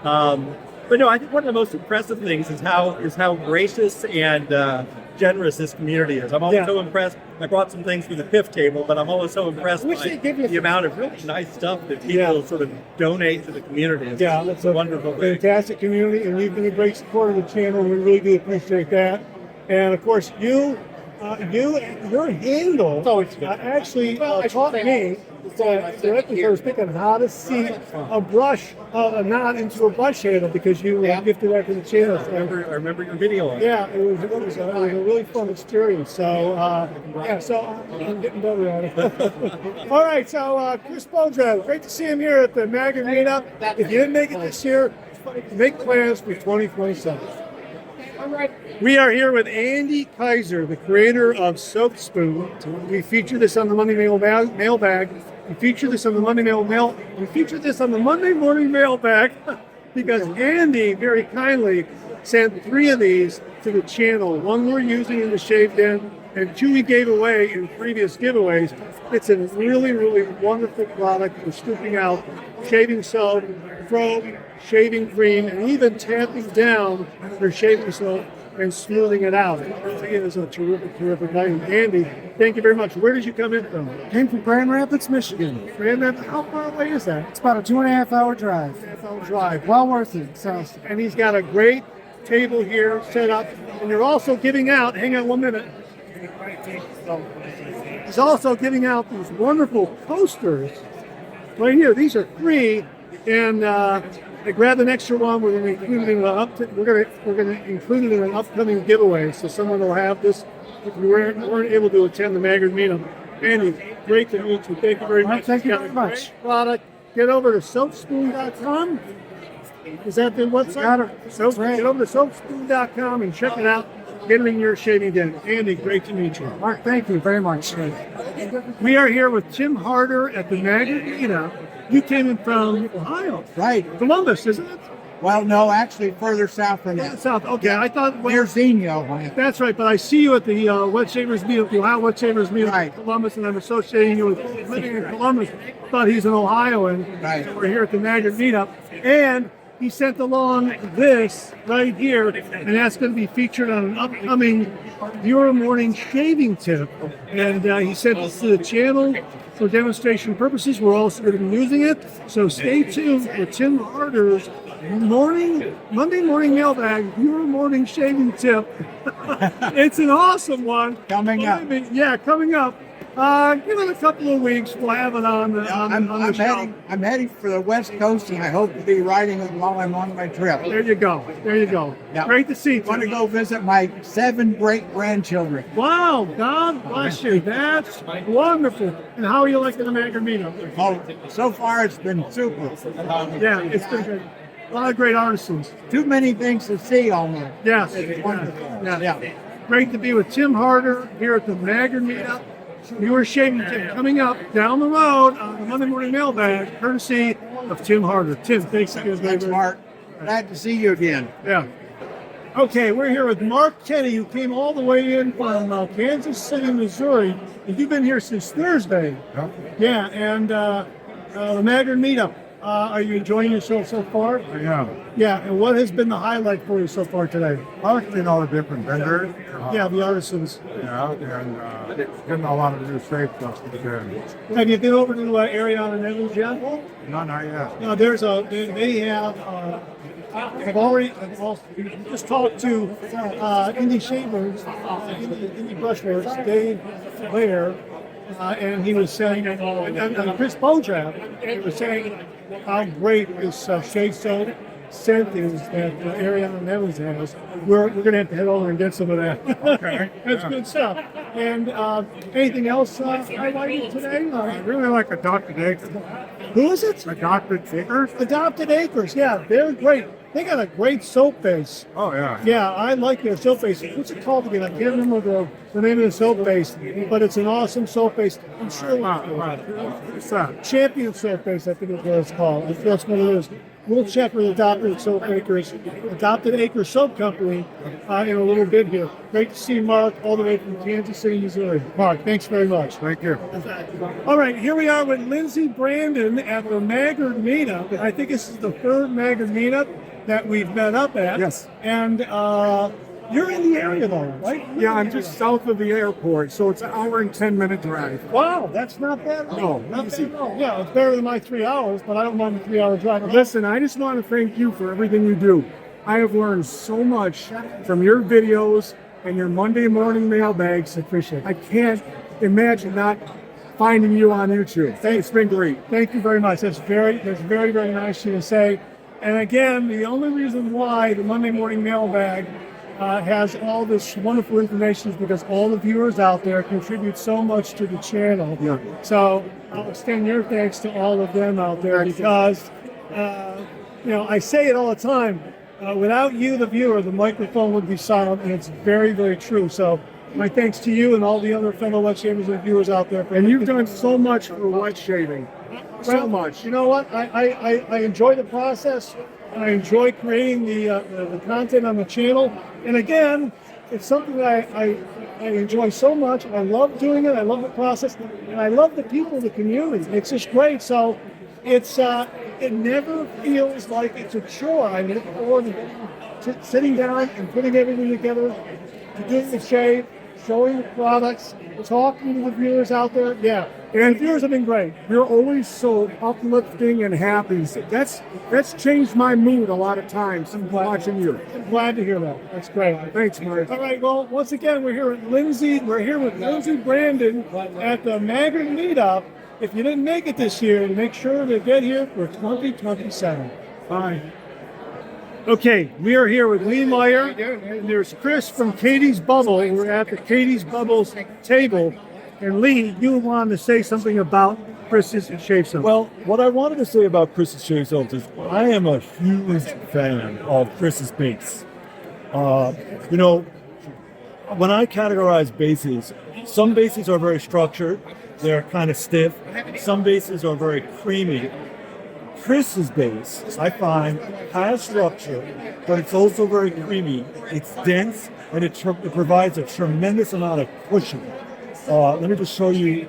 Speaker 9: But no, I think one of the most impressive things is how gracious and generous this community is. I'm always so impressed. I brought some things for the PIF table, but I'm always so impressed by the amount of really nice stuff that people sort of donate to the community. It's
Speaker 4: That's a
Speaker 9: wonderful thing.
Speaker 4: fantastic community, and you've been a great supporter of the channel. We really do appreciate that. And of course, your handle actually taught me directly first thinking how to see a knot into a brush handle, because you gifted that to the channel.
Speaker 9: I remember your video on it.
Speaker 4: Yeah, it was a really fun experience. So I'm getting better at it. All right, so Chris Bodrap, great to see him here at the Maggard meetup. If you didn't make it this year, make plans for 2027.
Speaker 7: All right.
Speaker 4: We are here with Andy Kaiser, the creator of Soap Spoon. We featured this on the Monday Mailbag. We featured this on the Monday Morning Mailbag because Andy very kindly sent 3 of these to the channel. 1 we're using in the shave den, and 2 we gave away in previous giveaways. It's a really, really wonderful product for scooping out shaving soap, soap, shaving cream, and even tamping down your shaving soap and smoothing it out. It really is a terrific item. Andy, thank you very much. Where did you come in from?
Speaker 10: Came from Grand Rapids, Michigan.
Speaker 4: Grand Rapids, how far away is that?
Speaker 10: It's about a 2.5 hour drive.
Speaker 4: Half-hour drive.
Speaker 10: Well worth it. So,
Speaker 4: And he's got a great table here set up, and you're also giving out, hang on 1 minute. He's also giving out these wonderful posters right here. These are free, and I grabbed an extra one. We're going to include it in an upcoming giveaway, so someone will have this if you weren't able to attend the Maggard meetup. Andy, great to meet you. Thank you very much.
Speaker 10: Thank you
Speaker 4: Got
Speaker 10: very
Speaker 4: a
Speaker 10: much.
Speaker 4: great product. Get over to soapspoon.com. Is that the website?
Speaker 10: Got it.
Speaker 4: Get over to soapspoon.com and check it out. getting your shaving done. Andy, great to meet you.
Speaker 10: Mark, thank you very much.
Speaker 4: We are here with Tim Harder at the Magna. You came in from Ohio.
Speaker 10: Right.
Speaker 4: Columbus, isn't it?
Speaker 10: Well, no, actually further south than that.
Speaker 4: South. Okay, I thought.
Speaker 10: Near Xenia.
Speaker 4: That's right, but I see you at the Wet Shavers Meetup, the Ohio Wet Shavers Meetup
Speaker 10: Right.
Speaker 4: in Columbus, and I'm associating you with living in Columbus. Thought he's an Ohioan.
Speaker 10: Right.
Speaker 4: So we're here at the Magna Meetup, and he sent along this right here, and that's going to be featured on an upcoming Viewer Morning shaving tip. And he sent this to the channel for demonstration purposes. We're also going to be using it, so stay tuned for Tim Harder's Monday morning mailbag Viewer Morning shaving tip. It's an awesome one.
Speaker 10: Coming up.
Speaker 4: Yeah, coming up. Give it a couple of weeks. We'll have it on the show.
Speaker 10: I'm heading for the West Coast, and I hope to be riding it while I'm on my trip.
Speaker 4: There you go.
Speaker 10: Yeah.
Speaker 4: Great to see you.
Speaker 10: I want to go visit my 7 great-grandchildren.
Speaker 4: Wow, God bless you. That's wonderful. And how are you liking the Magna Meetup?
Speaker 10: Oh, so far it's been super.
Speaker 4: Yeah, it's been good. A lot of great artisans.
Speaker 10: Too many things to see almost.
Speaker 4: Yes.
Speaker 10: It's wonderful.
Speaker 4: Yeah. Great to be with Tim Harder here at the Magna Meetup. Viewer shaving tip coming up down the road on the Monday Morning Mailbag, courtesy of Tim Harder. Tim, thanks again.
Speaker 10: Thanks, Mark. Glad to see you again.
Speaker 4: Yeah. Okay, we're here with Mark Kenny, who came all the way in from Kansas City, Missouri. And you've been here since Thursday. Yeah, and the Magna Meetup. Are you enjoying yourself so far?
Speaker 3: Yeah.
Speaker 4: Yeah, and what has been the highlight for you so far today?
Speaker 3: Collecting all the different vendors.
Speaker 4: Yeah, the artisans.
Speaker 3: Yeah, and getting a lot of new shape stuff.
Speaker 4: Have you been over to Ariana and Evans yet?
Speaker 3: No, not yet.
Speaker 4: No, they have. I've also just talked to Indie Shavers, Indie Brushworks, Dave Blair, and he was saying, and Chris Bodrap, he was saying how great this shade soap scent is that Ariana and Evans has. We're going to have to head over and get some of that.
Speaker 3: Okay.
Speaker 4: That's good stuff. And anything else highlighted today?
Speaker 3: I really like Adopted Acres.
Speaker 4: Who is it?
Speaker 3: Adopted Acres?
Speaker 4: Adopted Acres. Yeah, they're great. They got a great soap base.
Speaker 3: Oh, yeah.
Speaker 4: Yeah, I like their soap base. What's it called again? I can't remember the name of the soap base, but it's an awesome soap base. I'm sure
Speaker 3: What's that?
Speaker 4: Champion Soap Base, I think is what it's called. I think that's what it is. We'll check with Adopted Acres Soap Company in a little bit here. Great to see Mark all the way from Kansas City, Missouri. Mark, thanks very much.
Speaker 3: Thank you.
Speaker 4: All right, here we are with Lindsey Brandon at the Magna Meetup. I think this is the third Magna Meetup that we've met up at.
Speaker 3: Yes.
Speaker 4: And you're in the area though, right?
Speaker 3: Yeah, I'm just south of the airport, so it's an hour and 10-minute drive.
Speaker 4: Wow, that's not bad.
Speaker 3: No,
Speaker 4: not
Speaker 3: easy.
Speaker 4: bad at all. Yeah, it's better than my 3 hours, but I don't mind the 3-hour drive.
Speaker 3: Listen, I just want to thank you for everything you do. I have learned so much from your videos and your Monday morning mailbags.
Speaker 4: Appreciate it.
Speaker 3: I can't imagine not finding you on YouTube. It's been great.
Speaker 4: Thank you very much. That's very, very nice of you to say. And again, the only reason why the Monday Morning Mailbag has all this wonderful information is because all the viewers out there contribute so much to the channel.
Speaker 3: Yeah.
Speaker 4: So I'll extend your thanks to all of them out there because, I say it all the time, without you, the viewer, the microphone would be silent, and it's very, very true. So my thanks to you and all the other fellow wet shavers and viewers out there.
Speaker 3: And you've done so much for wet shaving. So much.
Speaker 4: You know what? I enjoy the process. I enjoy creating the content on the channel. And again, it's something that I enjoy so much. I love doing it. I love the process. And I love the people, the community. It's just great. So it never feels like it's a chore. I look forward to sitting down and putting everything together, to doing the shave, showing the products, talking to the viewers out there. Yeah. And the viewers have been great.
Speaker 3: You're always so uplifting and happy. That's changed my mood a lot of times watching you.
Speaker 4: I'm glad to hear that. That's great.
Speaker 3: Thanks, Mike.
Speaker 4: All right. Well, once again, we're here with Lindsey Brandon at the Magna Meetup. If you didn't make it this year, make sure to get here for 2027.
Speaker 3: Bye.
Speaker 4: Okay, we are here with Lee Meyer, and there's Chris from Katie's Bubble. We're at the Katie's Bubbles table. And Lee, you wanted to say something about Chris's Shave Soap.
Speaker 11: Well, what I wanted to say about Chris's Shave Soap is I am a huge fan of Chris's base.
Speaker 3: when I categorize bases, some bases are very structured. They're kind of stiff. Some bases are very creamy. Chris's base, I find, has structure, but it's also very creamy. It's dense, and it provides a tremendous amount of cushion. Let me just show you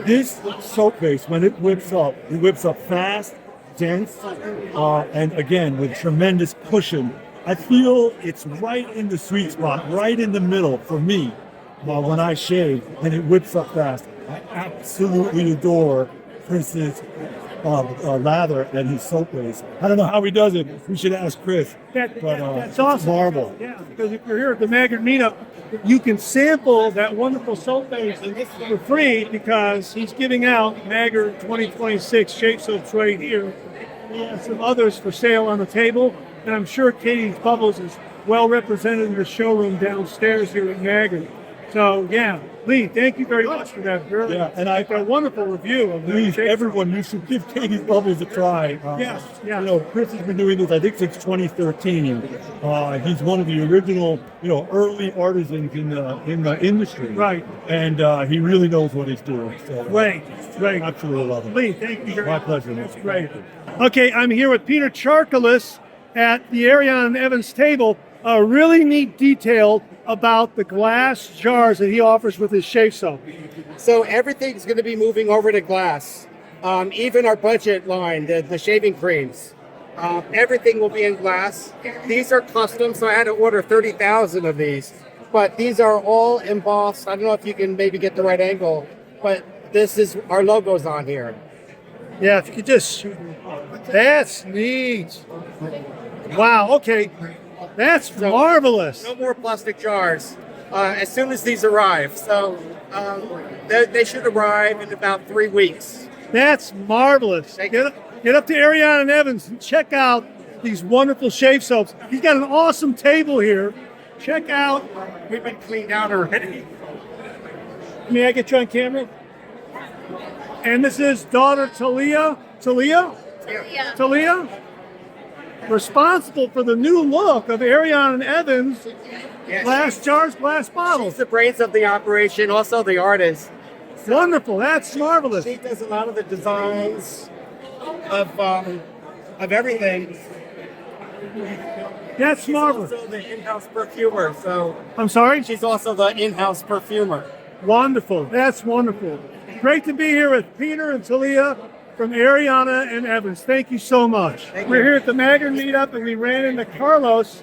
Speaker 3: this soap base. When it whips up fast, dense, and again with tremendous cushion. I feel it's right in the sweet spot, right in the middle for me when I shave, and it whips up fast. I absolutely adore Chris's lather and his soap base. I don't know how he does it. We should ask Chris.
Speaker 4: That's awesome.
Speaker 3: Marvel.
Speaker 4: Yeah, because if you're here at the Maggard meetup, you can sample that wonderful soap base for free because he's giving out Maggard 2026 shave soaps right here. He has some others for sale on the table, and I'm sure Katie's Bubbles is well represented in the showroom downstairs here at Maggard. So yeah, Lee, thank you very much for that.
Speaker 3: And I
Speaker 4: got a wonderful review of
Speaker 3: Please, everyone, you should give Katie's Bubbles a try.
Speaker 4: Yes.
Speaker 3: You know, Chris has been doing this, I think, since 2013. He's one of the original, early artisans in the industry.
Speaker 4: Right.
Speaker 3: And he really knows what he's doing. So,
Speaker 4: Great.
Speaker 3: Absolutely love him.
Speaker 4: Lee, thank you very
Speaker 3: My
Speaker 4: much.
Speaker 3: pleasure.
Speaker 4: That's great. Okay, I'm here with Peter Charkalis at the Arion and Evans table. A really neat detail about the glass jars that he offers with his shave soap.
Speaker 7: So everything's going to be moving over to glass. Even our budget line, the shaving creams, everything will be in glass. These are custom, so I had to order 30,000 of these. But these are all embossed. I don't know if you can maybe get the right angle, but this is our logos on here.
Speaker 4: Yeah, if you could just shoot. That's neat. Wow, okay. That's marvelous.
Speaker 7: No more plastic jars as soon as these arrive. So they should arrive in about 3 weeks.
Speaker 4: That's marvelous. Get up to Arion and Evans and check out these wonderful shave soaps. He's got an awesome table here. Check out.
Speaker 7: We've been cleaned out already.
Speaker 4: May I get you on camera? And this is daughter Talia. Talia? Responsible for the new look of Arion and Evans.
Speaker 7: Yes.
Speaker 4: Glass jars, glass bottles.
Speaker 7: She's the brains of the operation, also the artist.
Speaker 4: Wonderful. That's marvelous.
Speaker 7: She does a lot of the designs of everything.
Speaker 4: That's marvelous.
Speaker 7: She's also the in-house perfumer. So
Speaker 4: I'm sorry?
Speaker 7: She's also the in-house perfumer.
Speaker 4: Wonderful. That's wonderful. Great to be here with Peter and Talia from Ariana and Evans. Thank you so much. We're here at the Maggard meetup, and we ran into Carlos,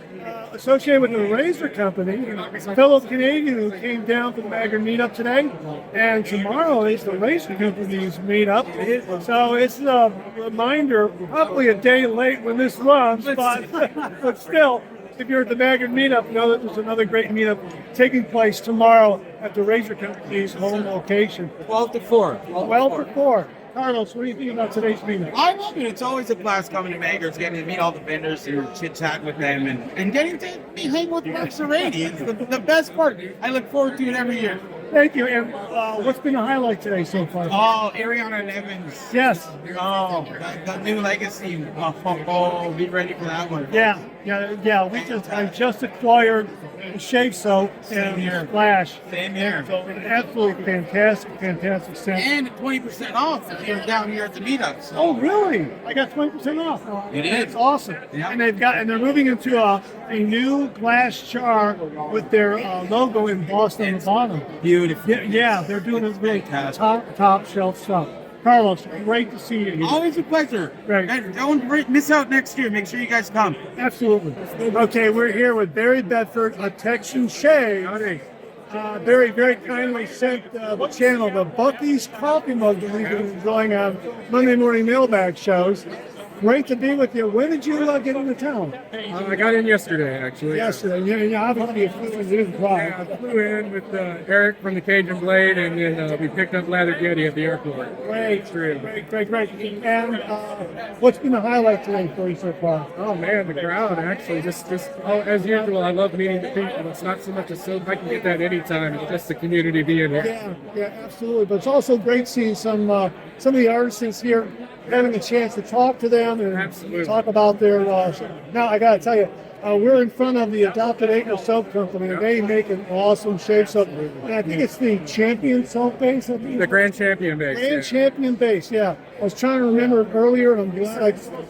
Speaker 4: associated with the Razor Company, a fellow Canadian who came down for the Maggard meetup today. And tomorrow is the Razor Company's meetup. So it's a reminder, probably a day late when this runs, but still, if you're at the Maggard meetup, know that there's another great meetup taking place tomorrow at the Razor Company's home location.
Speaker 10: 12 to 4.
Speaker 4: 12 to 4. Carlos, what do you think about today's meetup?
Speaker 10: I love it. It's always a blast coming to Maggard's, getting to meet all the vendors and chit-chat with them and getting to hang with Mark Serrati. It's the best part. I look forward to it every year.
Speaker 4: Thank you. And what's been the highlight today so far?
Speaker 10: Oh, Ariana and Evans.
Speaker 4: Yes.
Speaker 10: Oh, the new legacy. Oh, be ready for that one.
Speaker 4: Yeah. I just acquired the shave soap and Splash.
Speaker 10: Same here.
Speaker 4: So an absolutely fantastic scent.
Speaker 10: And 20% off if you're down here at the meetup. So.
Speaker 4: Oh, really? I got 20% off.
Speaker 10: You did?
Speaker 4: That's awesome.
Speaker 10: Yeah.
Speaker 4: And they're moving into a new glass jar with their logo embossed on the bottom.
Speaker 10: Beautiful.
Speaker 4: Yeah, they're doing this really top shelf stuff. Carlos, great to see you.
Speaker 10: Always a pleasure.
Speaker 4: Great.
Speaker 10: And don't miss out next year. Make sure you guys come.
Speaker 4: Absolutely. Okay, we're here with Barry Bedford of Texan Shave. Barry very kindly sent the channel the Bucky's coffee mug that we've been enjoying on Monday morning mailbag shows. Great to be with you. When did you get into town?
Speaker 12: I got in yesterday, actually.
Speaker 4: Yesterday. Yeah, obviously you flew in.
Speaker 12: Yeah, I flew in with Eric from the Cajun Blade, and then we picked up Lather Getty at the airport.
Speaker 4: Great. And what's been the highlight today for you so far?
Speaker 12: Oh man, the crowd actually just as usual. I love meeting the people. It's not so much a soap. I can get that anytime. It's just the community being here.
Speaker 4: Yeah, absolutely. But it's also great seeing some of the artists here, having a chance to talk to them and
Speaker 12: Absolutely.
Speaker 4: talk about their. Now I got to tell you, We're in front of the Adopted Acre Soap Company, and they make an awesome shave soap. And I think it's the Champion Soap Base. I think
Speaker 12: The Grand Champion base.
Speaker 4: Grand Champion Base, yeah. I was trying to remember it earlier, and I'm glad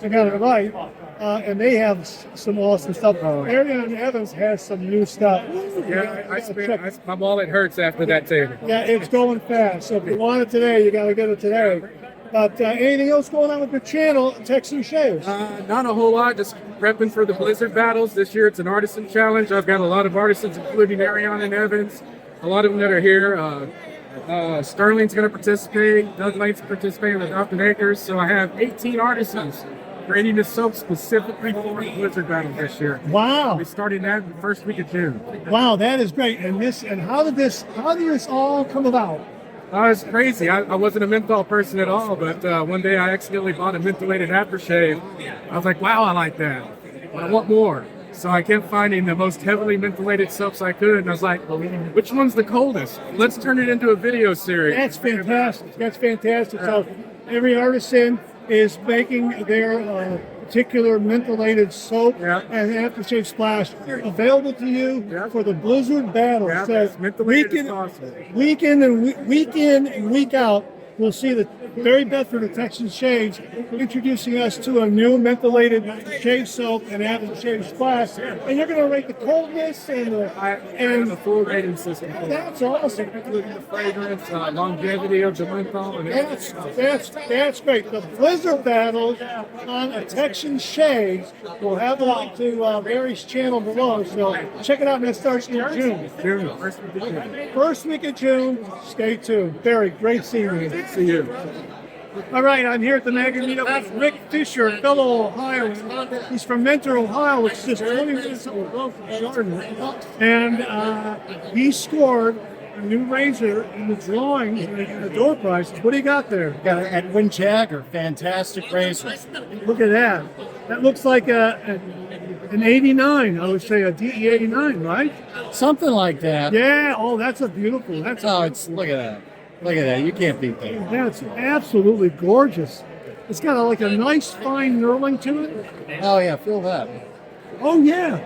Speaker 4: I got it right. And they have some awesome stuff. Ariane Evans has some new stuff.
Speaker 12: Yeah, my wallet hurts after that table.
Speaker 4: Yeah, it's going fast. So if you want it today, you got to get it today. But anything else going on with the channel, Texan Shaves?
Speaker 12: Not a whole lot, just prepping for the Blizzard battles. This year it's an artisan challenge. I've got a lot of artisans, including Ariane and Evans, a lot of them that are here. Sterling's going to participate, Doug Lane's participating with Adopted Acres. So I have 18 artisans creating this soap specifically for the Blizzard battle this year.
Speaker 4: Wow.
Speaker 12: We started that the first week of June.
Speaker 4: Wow, that is great. And how did this all come about?
Speaker 12: It's crazy. I wasn't a menthol person at all, but one day I accidentally bought a mentholated aftershave. I was like, wow, I like that. I want more. So I kept finding the most heavily mentholated soaps I could, and I was like, which one's the coldest? Let's turn it into a video series.
Speaker 4: That's fantastic. That's fantastic. So every artisan is making their particular mentholated soap and aftershave splash available to you for the Blizzard battle. So week in and week out, we'll see the Barry Bedford of Texan Shaves introducing us to a new mentholated shave soap and aftershave splash. And you're going to rate the coldness and
Speaker 12: the full rating system.
Speaker 4: That's awesome.
Speaker 12: Including the fragrance, longevity of the menthol. And
Speaker 4: that's great. The Blizzard battle on a Texan Shaves. We'll have a link to Barry's channel below. So check it out, and that starts in June. First week of June. Stay tuned. Barry, great seeing you.
Speaker 12: Good to see you.
Speaker 4: All right, I'm here at the Mailbag meetup with Rick Fisher, a fellow Ohioan. He's from Mentor, Ohio, which is just 20 minutes from Jordan. And he scored a new razor in the drawing in the door prize. What do you got there?
Speaker 7: Got an Edwin Jagger, fantastic razor.
Speaker 4: Look at that. That looks like an 89, I would say a DE 89, right?
Speaker 7: Something like that.
Speaker 4: Yeah, oh, that's a beautiful.
Speaker 7: Look at that. Look at that. You can't beat that.
Speaker 4: That's absolutely gorgeous. It's got like a nice fine knurling to it.
Speaker 7: Oh, yeah. Feel that.
Speaker 4: Oh, yeah.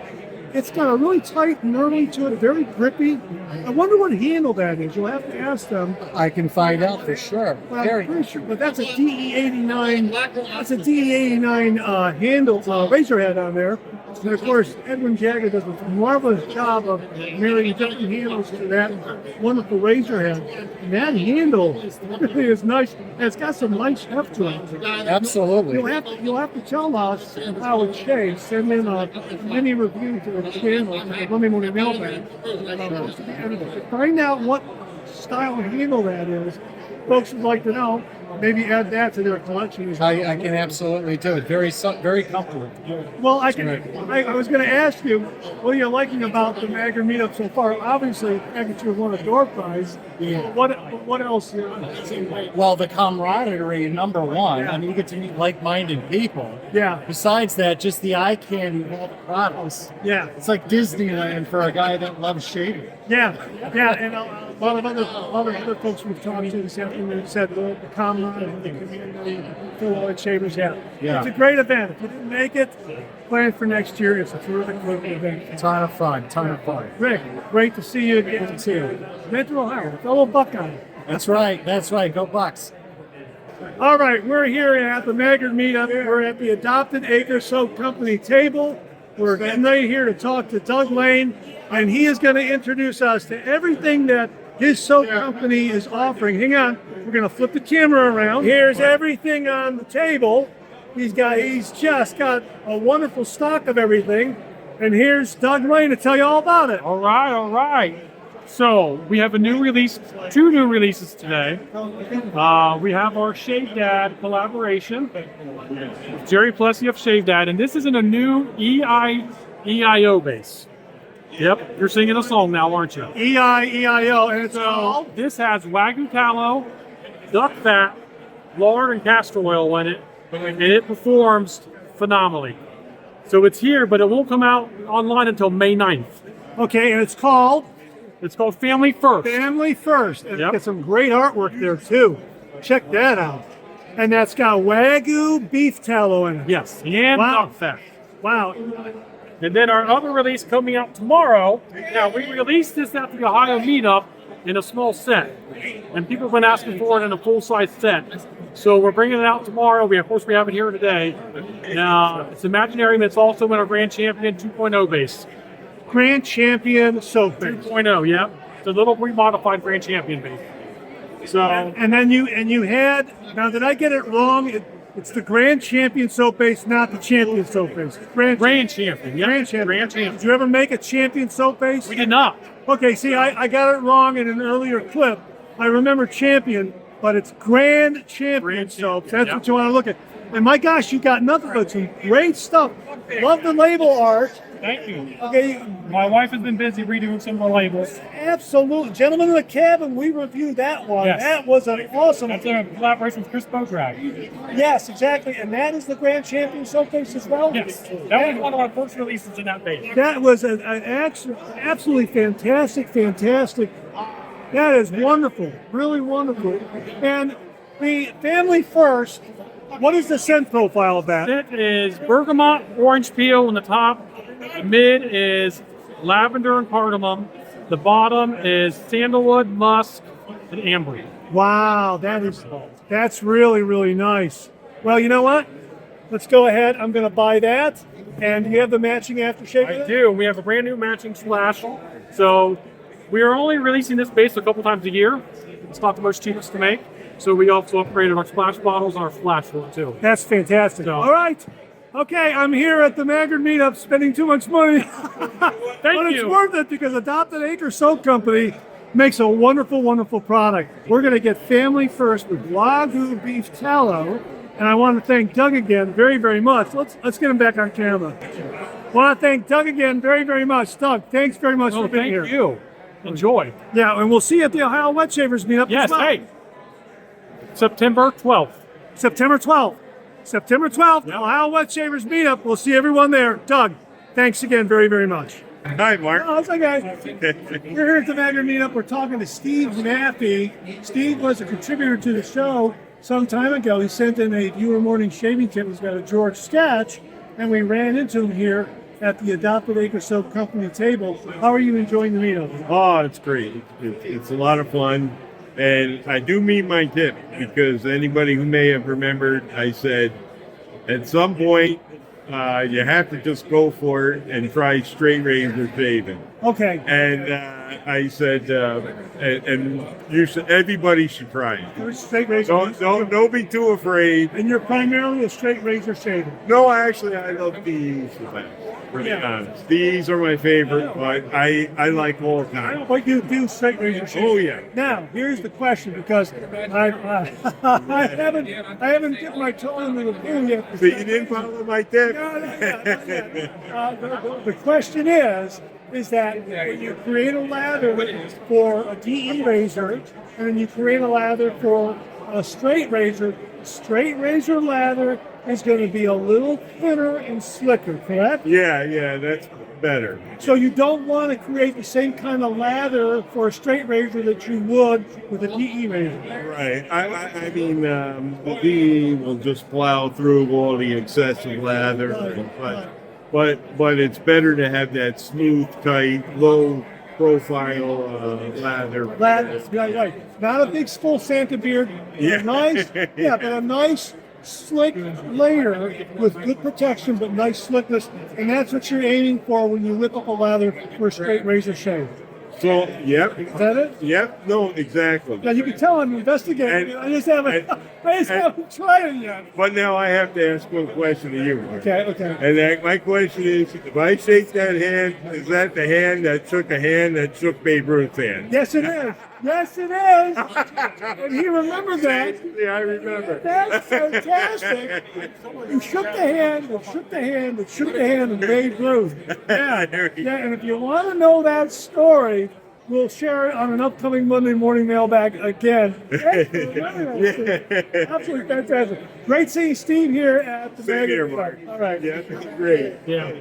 Speaker 4: It's got a really tight knurling to it, very grippy. I wonder what handle that is. You'll have to ask them.
Speaker 7: I can find out for sure.
Speaker 4: Well, I'm pretty sure, but that's a DE89. That's a DE89 handle razor head on there. And of course, Edwin Jagger does a marvelous job of marrying different handles to that wonderful razor head. And that handle really is nice. And it's got some nice heft to it.
Speaker 7: Absolutely.
Speaker 4: You'll have to tell us how it shaves. Send in a mini review to the channel, to the Monday Morning Mailbag. And to find out what style handle that is, folks would like to know. Maybe add that to their collection.
Speaker 7: I can absolutely do it. Very comfortable.
Speaker 4: Well, I was going to ask you, what are you liking about the Mailbag meetup so far? Obviously, you won a door prize.
Speaker 7: Yeah.
Speaker 4: What else?
Speaker 7: Well, the camaraderie, number one. Yeah. I mean, you get to meet like-minded people.
Speaker 4: Yeah.
Speaker 7: Besides that, just the eye candy of all the products.
Speaker 4: Yeah.
Speaker 7: It's like Disneyland for a guy that loves shaving.
Speaker 4: Yeah. And a lot of other folks we've talked to this afternoon said the camaraderie of the community, full shavers. Yeah. It's a great event. If you didn't make it, plan for next year. It's a terrific event.
Speaker 7: Ton of fun.
Speaker 4: Rick, great to see you again.
Speaker 7: Good to see you.
Speaker 4: Mentor, Ohio, fellow Buckeye.
Speaker 7: That's right. Go Bucks.
Speaker 4: All right, we're here at the Mailbag meetup. We're at the Adopted Acre Soap Company table. We're getting ready here to talk to Doug Lane, and he is going to introduce us to everything that his soap company is offering. Hang on, we're going to flip the camera around. Here's everything on the table. He's just got a wonderful stock of everything. And here's Doug Lane to tell you all about it.
Speaker 13: All right. So we have two new releases today. We have our Shave Dad collaboration with Jerry Plessy of Shave Dad, and this is in a new EIO base. Yep, you're singing a song now, aren't you?
Speaker 4: EIO, and it's called?
Speaker 13: This has Wagyu tallow, duck fat, lard, and castor oil in it, and it performs phenomenally. So it's here, but it won't come out online until May 9th.
Speaker 4: Okay, and it's called?
Speaker 13: It's called Family First.
Speaker 4: Family First. And it's got some great artwork there, too. Check that out. And that's got Wagyu beef tallow in it.
Speaker 13: Yes, and duck fat.
Speaker 4: Wow.
Speaker 13: And then our other release coming out tomorrow. Now, we released this at the Ohio meetup in a small set. And people have been asking for it in a full-size set. So we're bringing it out tomorrow. Of course, we have it here today. It's Imaginarium. It's also in our Grand Champion 2.0 base.
Speaker 4: Grand Champion soap base.
Speaker 13: 2.0, yeah. It's a little remodified Grand Champion base. So,
Speaker 4: and then you had, now did I get it wrong? It's the Grand Champion soap base, not the Champion soap base.
Speaker 13: Grand Champion, yeah.
Speaker 4: Grand Champion.
Speaker 13: Grand Champion.
Speaker 4: Did you ever make a Champion soap base?
Speaker 13: We did not.
Speaker 4: Okay, see, I got it wrong in an earlier clip. I remember Champion, but it's Grand Champion soap. That's what you want to look at. And my gosh, you got nothing but some great stuff. Love the label art.
Speaker 13: Thank you.
Speaker 4: Okay.
Speaker 13: My wife has been busy redoing some of the labels.
Speaker 4: Absolutely. Gentlemen in the Cabin, we reviewed that one.
Speaker 13: Yes.
Speaker 4: That was an awesome.
Speaker 13: That's a collaboration with Chris Bograd.
Speaker 4: Yes, exactly. And that is the Grand Champion showcase as well?
Speaker 13: Yes. That was one of our first releases in that base.
Speaker 4: That was an absolutely fantastic. That is wonderful. Really wonderful. And the family first, what is the scent profile of that?
Speaker 13: It is bergamot, orange peel on the top. The mid is lavender and cardamom. The bottom is sandalwood, musk, and amber.
Speaker 4: Wow, that's really, really nice. Well, you know what? Let's go ahead. I'm going to buy that. And do you have the matching aftershave?
Speaker 13: I do. We have a brand new matching splash. So we are only releasing this base a couple times a year. It's not the most cheapest to make. So we also upgraded our splash bottles and our splash for it too.
Speaker 4: That's fantastic.
Speaker 13: So,
Speaker 4: all right. Okay, I'm here at the Maggard meetup spending too much money. But it's worth it because Adopted Acre Soap Company makes a wonderful, wonderful product. We're going to get family first with Wagyu beef tallow. And I want to thank Doug again very, very much. Let's get him back on camera. I want to thank Doug again very, very much. Doug, thanks very much for being here.
Speaker 13: Thank you. Enjoy.
Speaker 4: Yeah, and we'll see you at the Ohio Wet Shavers meetup.
Speaker 13: Yes,
Speaker 4: as well.
Speaker 13: hey. September 12th.
Speaker 4: September 12th. September 12th, Ohio Wet Shavers meetup. We'll see everyone there. Doug, thanks again very, very much.
Speaker 14: Hi, Mark.
Speaker 4: Oh, it's okay. We're here at the Maggard meetup. We're talking to Steve Maffey. Steve was a contributor to the show some time ago. He sent in a viewer morning shaving kit. He's got a George sketch, and we ran into him here at the Adopted Acre Soap Company table. How are you enjoying the meetup?
Speaker 14: Oh, it's great. It's a lot of fun. And I do mean my tip because anybody who may have remembered, I said at some point you have to just go for it and try straight razor shaving.
Speaker 4: Okay.
Speaker 14: And I said, and you should, everybody should try it.
Speaker 4: Straight razor.
Speaker 14: Don't be too afraid.
Speaker 4: And you're primarily a straight razor shaver.
Speaker 14: No, actually, I love these the best. Really honest. These are my favorite, but I like all kinds.
Speaker 4: But you do straight razor shaving.
Speaker 14: Oh yeah.
Speaker 4: Now here's the question, because I haven't dipped my toe into the pool yet.
Speaker 14: So you didn't follow my tip.
Speaker 4: The question is that when you create a lather for a DE razor, and then you create a lather for a straight razor lather is going to be a little thinner and slicker, correct?
Speaker 14: Yeah, that's better.
Speaker 4: So you don't want to create the same kind of lather for a straight razor that you would with a DE razor.
Speaker 14: Right. I mean, the DE will just plow through all the excessive lather, but it's better to have that smooth, tight, low profile lather.
Speaker 4: Right. Not a big full Santa beard.
Speaker 14: Yeah.
Speaker 4: But a nice slick layer with good protection, but nice slickness, and that's what you're aiming for when you whip up a lather for a straight razor shave.
Speaker 14: So, yep.
Speaker 4: Is that it?
Speaker 14: Yep. No, exactly.
Speaker 4: Now you can tell I'm investigating. I just haven't tried it yet.
Speaker 14: But now I have to ask one question to you.
Speaker 4: Okay.
Speaker 14: And my question is, if I shake that hand, is that the hand that shook Babe Ruth's hand?
Speaker 4: Yes, it is. Yes, it is. And he remembers that.
Speaker 14: Yeah, I remember.
Speaker 4: That's fantastic. You shook the hand of Babe Ruth. Yeah, and if you want to know that story, we'll share it on an upcoming Monday morning mailbag again. Absolutely fantastic. Great seeing Steve here at the Maggard. All right.
Speaker 14: Yeah, great.
Speaker 13: Yeah.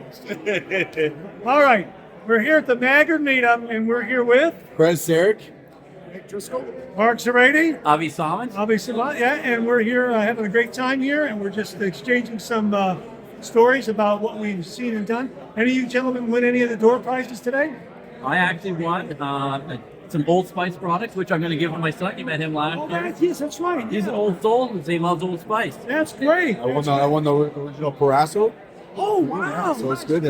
Speaker 4: All right. We're here at the Maggard meetup, and we're here with
Speaker 15: Chris Sarek,
Speaker 4: Mark Serrati,
Speaker 15: Avi Salmon.
Speaker 4: yeah, and we're here having a great time here, and we're just exchanging some
Speaker 1: stories about what we've seen and done. Any of you gentlemen win any of the door prizes today?
Speaker 15: I actually won some Old Spice products, which I'm going to give to my son. You met him last year.
Speaker 1: Yes, that's right.
Speaker 15: He's an old soul, and he loves Old Spice.
Speaker 1: That's great.
Speaker 16: I won the original Parasso.
Speaker 1: Oh, wow.
Speaker 16: So it's good.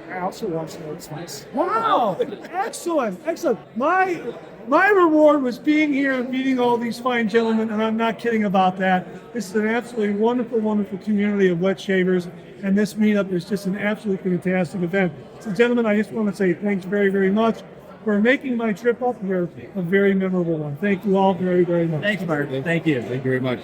Speaker 4: I also watched Old Spice.
Speaker 1: Wow. Excellent. Excellent. My reward was being here and meeting all these fine gentlemen, and I'm not kidding about that. This is an absolutely wonderful, wonderful community of wet shavers, and this meetup is just an absolutely fantastic event. So, gentlemen, I just want to say thanks very, very much for making my trip up here a very memorable one. Thank you all very, very much.
Speaker 15: Thank you, Mark. Thank you.
Speaker 16: Thank you very much.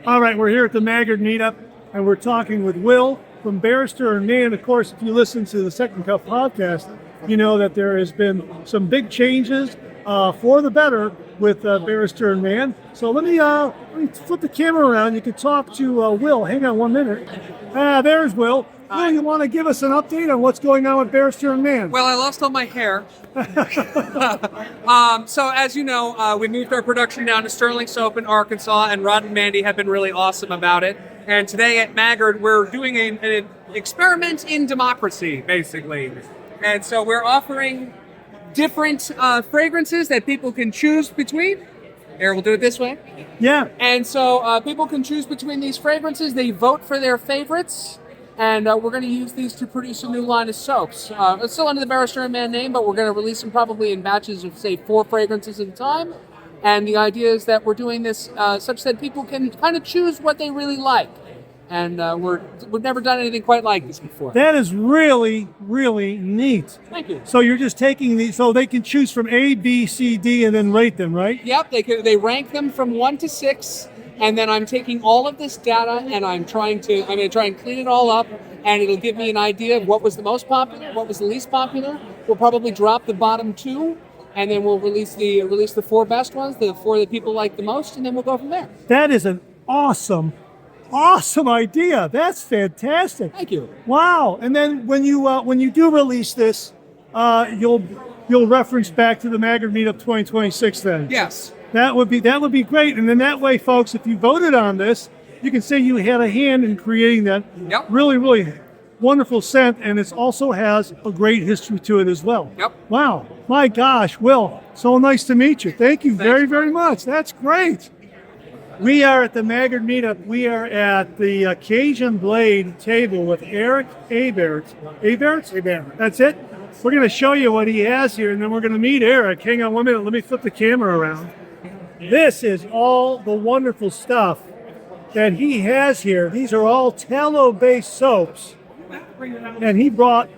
Speaker 1: All right, we're here at the Maggard meetup, and we're talking with Will from Barrister and Man. Of course, if you listen to the Second Cup podcast, you know that there has been some big changes for the better with Barrister and Man. So let me flip the camera around. You can talk to Will. Hang on 1 minute. There's Will. Will, you want to give us an update on what's going on with Barrister and Man?
Speaker 17: Well, I lost all my hair. So as you know, we moved our production down to Sterling Soap in Arkansas, and Rod and Mandy have been really awesome about it. And today at Maggard, we're doing an experiment in democracy, basically. And so we're offering different fragrances that people can choose between. Here, we'll do it this way.
Speaker 1: Yeah.
Speaker 17: And so people can choose between these fragrances. They vote for their favorites. And we're going to use these to produce a new line of soaps. It's still under the Barrister and Man name, but we're going to release them probably in batches of, say, 4 fragrances at a time. And the idea is that we're doing this such that people can kind of choose what they really like. And we've never done anything quite like this before.
Speaker 1: That is really, really neat.
Speaker 17: Thank you.
Speaker 1: So you're just taking these, so they can choose from A, B, C, D, and then rate them, right?
Speaker 17: Yep, they rank them from 1 to 6. And then I'm taking all of this data and I'm going to try and clean it all up, and it'll give me an idea of what was the most popular, what was the least popular. We'll probably drop the bottom 2, and then we'll release the 4 best ones, the 4 that people like the most, and then we'll go from there.
Speaker 1: That is an awesome idea. That's fantastic.
Speaker 17: Thank you.
Speaker 1: Wow. And then when you do release this, you'll reference back to the Maggard Meetup 2026 then.
Speaker 17: Yes.
Speaker 1: That would be great. And then that way, folks, if you voted on this, you can say you had a hand in creating that really, really wonderful scent, and it also has a great history to it as well.
Speaker 17: Yep.
Speaker 1: Wow. My gosh, Will, so nice to meet you. Thank you very, very much. That's great. We are at the Maggard Meetup. We are at the Cajun Blade table with Eric Hebert. Hebert? That's it? We're going to show you what he has here, and then we're going to meet Eric. Hang on 1 minute. Let me flip the camera around. This is all the wonderful stuff that he has here. These are all tallow-based soaps, and he brought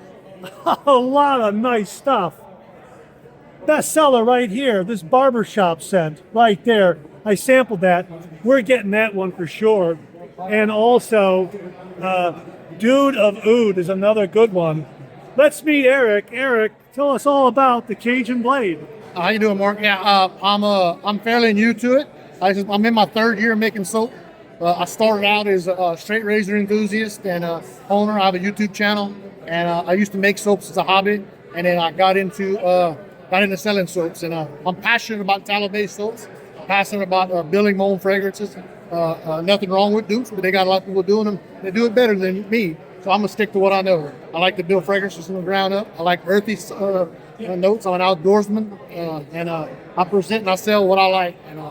Speaker 1: a lot of nice stuff. Bestseller right here, this barbershop scent right there. I sampled that. We're getting that one for sure. And also, Dude of Oud is another good one. Let's meet Eric. Eric, tell us all about the Cajun Blade.
Speaker 18: How you doing, Mark? Yeah, I'm fairly new to it. I'm in my 3rd year making soap. I started out as a straight razor enthusiast and owner. I have a YouTube channel, and I used to make soaps as a hobby, and then I got into selling soaps. And I'm passionate about tallow-based soaps. Passionate about building my own fragrances. Nothing wrong with dupes, but they got a lot of people doing them. They do it better than me, so I'm gonna stick to what I know. I like to build fragrances from the ground up. I like earthy notes. I'm an outdoorsman, and I present and I sell what I like. And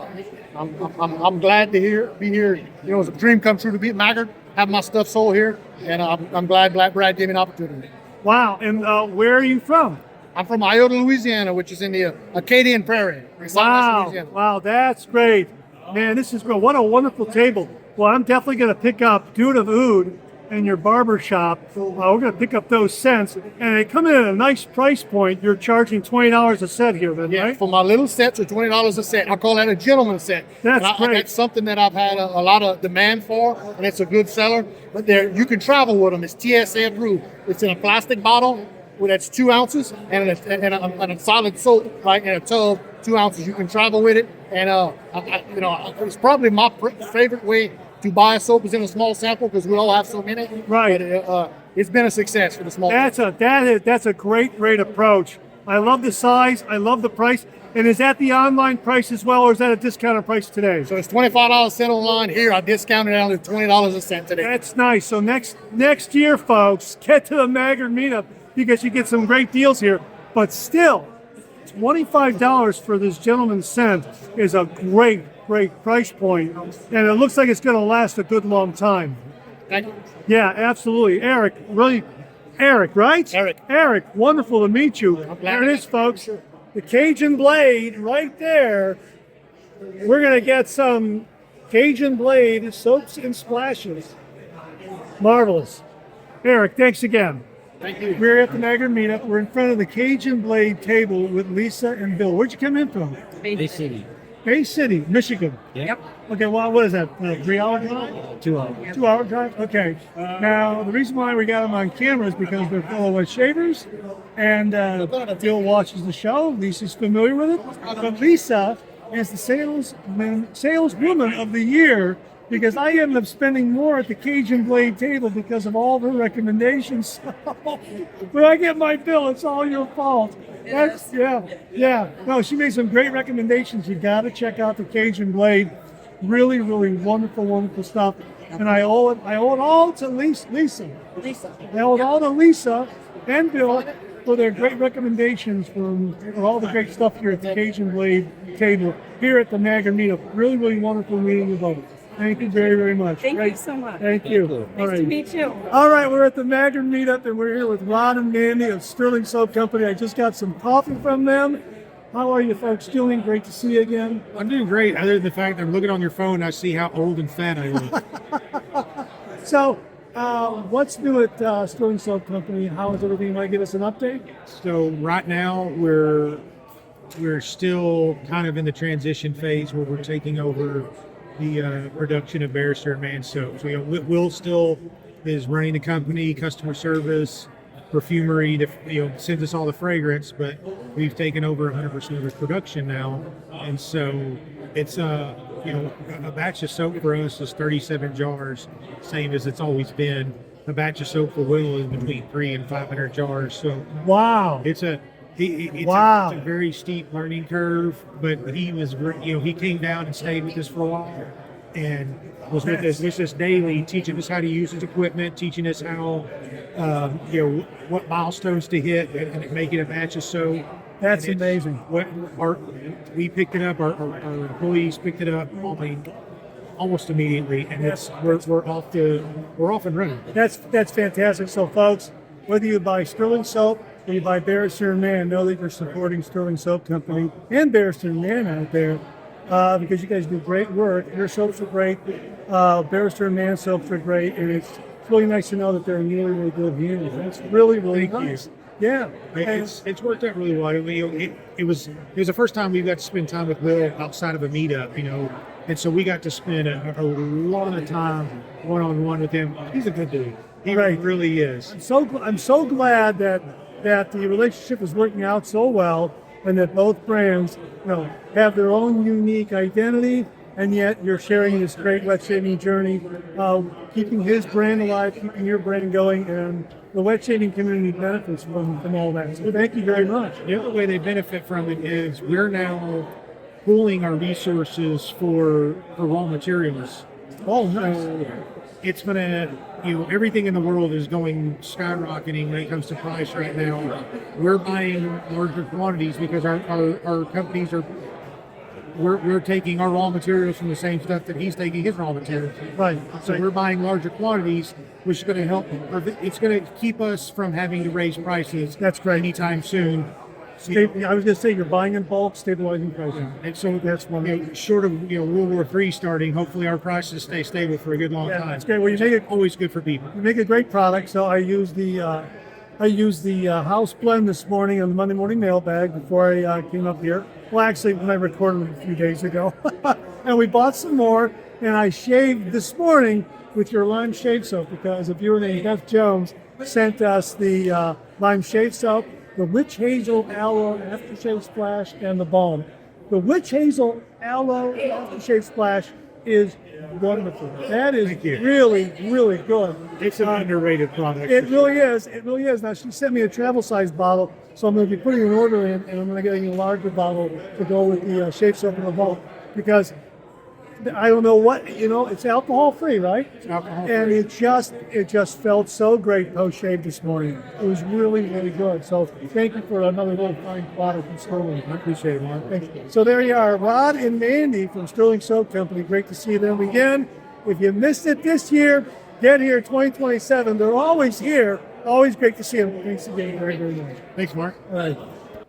Speaker 18: I'm glad to be here. You know, it's a dream come true to be at Maggard, have my stuff sold here, and I'm glad Brad gave me an opportunity.
Speaker 1: Wow, and where are you from?
Speaker 18: I'm from Iota, Louisiana, which is in the Acadian Prairie.
Speaker 1: Wow, that's great. Man, this is great. What a wonderful table. Well, I'm definitely going to pick up Dude of Oud in your barber shop. We're going to pick up those scents, and they come in at a nice price point. You're charging $20 a set here, then, right?
Speaker 18: For my little sets are $20 a set. I call that a gentleman set.
Speaker 1: That's great.
Speaker 18: That's something that I've had a lot of demand for, and it's a good seller. But you can travel with them. It's TSA approved. It's in a plastic bottle. That's 2 ounces, and a solid soap, right, in a tub, 2 ounces. You can travel with it, and it's probably my favorite way to buy a soap is in a small sample because we all have so many.
Speaker 1: Right.
Speaker 18: But, it's been a success for the small.
Speaker 1: That's a great approach.
Speaker 4: I love the size. I love the price. And is that the online price as well, or is that a discounted price today?
Speaker 18: So it's $25 a cent online here. I discounted it down to $20 a cent today.
Speaker 4: That's nice. So next year, folks, get to the Maggard meetup because you get some great deals here. But still, $25 for this gentleman's scent is a great price point, and it looks like it's going to last a good long time.
Speaker 18: Thank you.
Speaker 4: Yeah, absolutely. Eric, right? Eric, wonderful to meet you. There it is, folks. The Cajun Blade right there. We're going to get some Cajun Blade soaps and splashes. Marvelous. Eric, thanks again.
Speaker 18: Thank you.
Speaker 4: We're at the Maggard meetup. We're in front of the Cajun Blade table with Lisa and Bill. Where'd you come in from?
Speaker 15: Bay City.
Speaker 4: Bay City, Michigan.
Speaker 15: Yep.
Speaker 4: Okay, well, what is that? 3 hour drive?
Speaker 15: 2 hours.
Speaker 4: 2 hour drive? Okay. Now, the reason why we got them on camera is because they're fellow wet shavers, and Bill watches the show. Lisa's familiar with it. But Lisa is the saleswoman of the year because I ended up spending more at the Cajun Blade table because of all her recommendations. When I get my bill, it's all your fault. Yeah. No, she made some great recommendations. You got to check out the Cajun Blade. Really wonderful stuff. And I owe it all to Lisa. I owe it all to Lisa and Bill for their great recommendations for all the great stuff here at the Cajun Blade table here at the Maggard meetup. Really wonderful meeting you both. Thank you very much.
Speaker 19: Thank you so much.
Speaker 4: Thank you.
Speaker 19: Nice to meet you.
Speaker 4: All right, we're at the Maggard meetup, and we're here with Ron and Mandy of Sterling Soap Company. I just got some coffee from them. How are you folks doing? Great to see you again.
Speaker 20: I'm doing great, other than the fact that I'm looking on your phone and I see how old and fat I look.
Speaker 4: So, what's new at Sterling Soap Company? How is everything? You might give us an update?
Speaker 20: So right now we're still kind of in the transition phase where we're taking over the production of Barrister and Man soap. So Will still is running the company, customer service, perfumery, sends us all the fragrance, but we've taken over 100% of the production now, and so it's a batch of soap for us is 37 jars, same as it's always been. A batch of soap for Will is between 300 and 500 jars. So
Speaker 4: wow,
Speaker 20: it's a very steep learning curve, but he was he came down and stayed with us for a while and was with us daily, teaching us how to use his equipment, teaching us how what milestones to hit and making a batch of soap.
Speaker 4: That's amazing.
Speaker 20: We picked it up. Our employees picked it up almost immediately, and we're off and running.
Speaker 4: That's fantastic. So, folks, whether you buy Sterling soap or you buy Barrister and Man, know that you're supporting Sterling Soap Company and Barrister and Man out there because you guys do great work. Your soaps are great. Barrister and Man soaps are great, and it's really nice to know that they're in really good hands. That's really nice. Yeah,
Speaker 20: it's worked out really well. It was the first time we got to spend time with Will outside of a meetup, and so we got to spend a lot of time one-on-one with him. He's a good dude. He really is.
Speaker 4: I'm so glad that the relationship is working out so well, and that both brands have their own unique identity, and yet you're sharing this great wet shaving journey, keeping his brand alive, keeping your brand going, and the wet shaving community benefits from all that. So thank you very much.
Speaker 20: The other way they benefit from it is we're now pooling our resources for raw materials.
Speaker 4: Oh, nice.
Speaker 20: So it's going to, everything in the world is going skyrocketing when it comes to price right now. We're buying larger quantities because our companies are, we're taking our raw materials from the same stuff that he's taking his raw materials.
Speaker 4: Right.
Speaker 20: So we're buying larger quantities, which is going to help. It's going to keep us from having to raise prices.
Speaker 4: That's great.
Speaker 20: Anytime soon.
Speaker 4: I was going to say you're buying in bulk, stabilizing pricing.
Speaker 20: And so that's one. Short of World War III starting, hopefully our prices stay stable for a good long time.
Speaker 4: That's great. Well, you make it
Speaker 20: always good for people.
Speaker 4: You make a great product. So I used the house blend this morning on the Monday morning mailbag before I came up here. Well, actually, when I recorded it a few days ago, and we bought some more. And I shaved this morning with your lime shave soap because a viewer named Beth Jones sent us the lime shave soap, the witch hazel aloe aftershave splash, and the balm. The witch hazel aloe aftershave splash is wonderful. That is really, really good.
Speaker 20: It's an underrated product.
Speaker 4: It really is. It really is. Now, she sent me a travel size bottle, so I'm going to be putting an order in, and I'm going to get a larger bottle to go with the shave soap in the vault, because I don't know what, it's alcohol free, right? And it just felt so great post shave this morning. It was really, really good. So thank you for another little fine product from Sterling. I appreciate it, Mark. Thank you. So there you are, Rod and Mandy from Sterling Soap Company. Great to see them again. If you missed it this year, get here 2027. They're always here. Always great to see them. Thanks again. Very, very much.
Speaker 20: Thanks, Mark.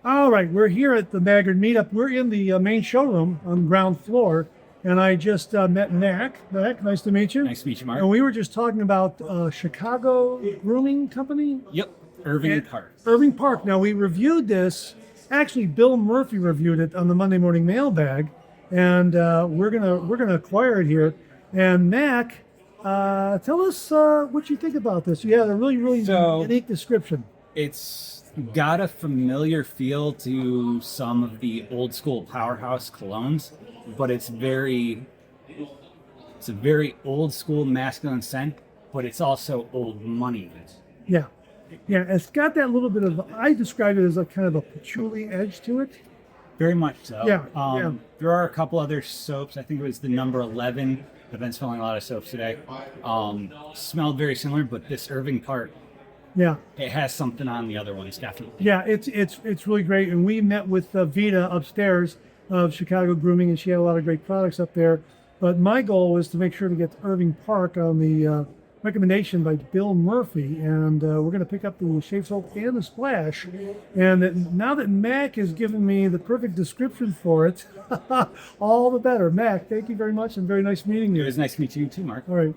Speaker 4: All right. We're here at the Maggard Meetup. We're in the main showroom on the ground floor. And I just met Mac. Mac, nice to meet you.
Speaker 19: Nice to meet you, Mark.
Speaker 4: And we were just talking about Chicago Grooming Company.
Speaker 19: Yep, Irving Park.
Speaker 4: Irving Park. Now, we reviewed this. Actually, Bill Murphy reviewed it on the Monday Morning Mailbag, and we're gonna acquire it here. And Mac, tell us what you think about this. You had a really, really unique description.
Speaker 19: It's got a familiar feel to some of the old school Powerhouse colognes, but it's a very old school masculine scent, but it's also old money.
Speaker 4: Yeah, it's got that little bit of, I describe it as a kind of a patchouli edge to it.
Speaker 19: Very much so.
Speaker 4: Yeah.
Speaker 19: There are a couple other soaps. I think it was the number 11. I've been smelling a lot of soaps today. Smelled very similar, but this Irving Park, it has something on the other ones, definitely.
Speaker 4: Yeah, it's really great. And we met with Vita upstairs of Chicago Grooming, and she had a lot of great products up there. But my goal was to make sure to get to Irving Park on the recommendation by Bill Murphy, and we're going to pick up the shave soap and the splash. And now that Mac has given me the perfect description for it, all the better. Mac, thank you very much, and very nice meeting you.
Speaker 19: It was nice to meet you too, Mark.
Speaker 4: All right.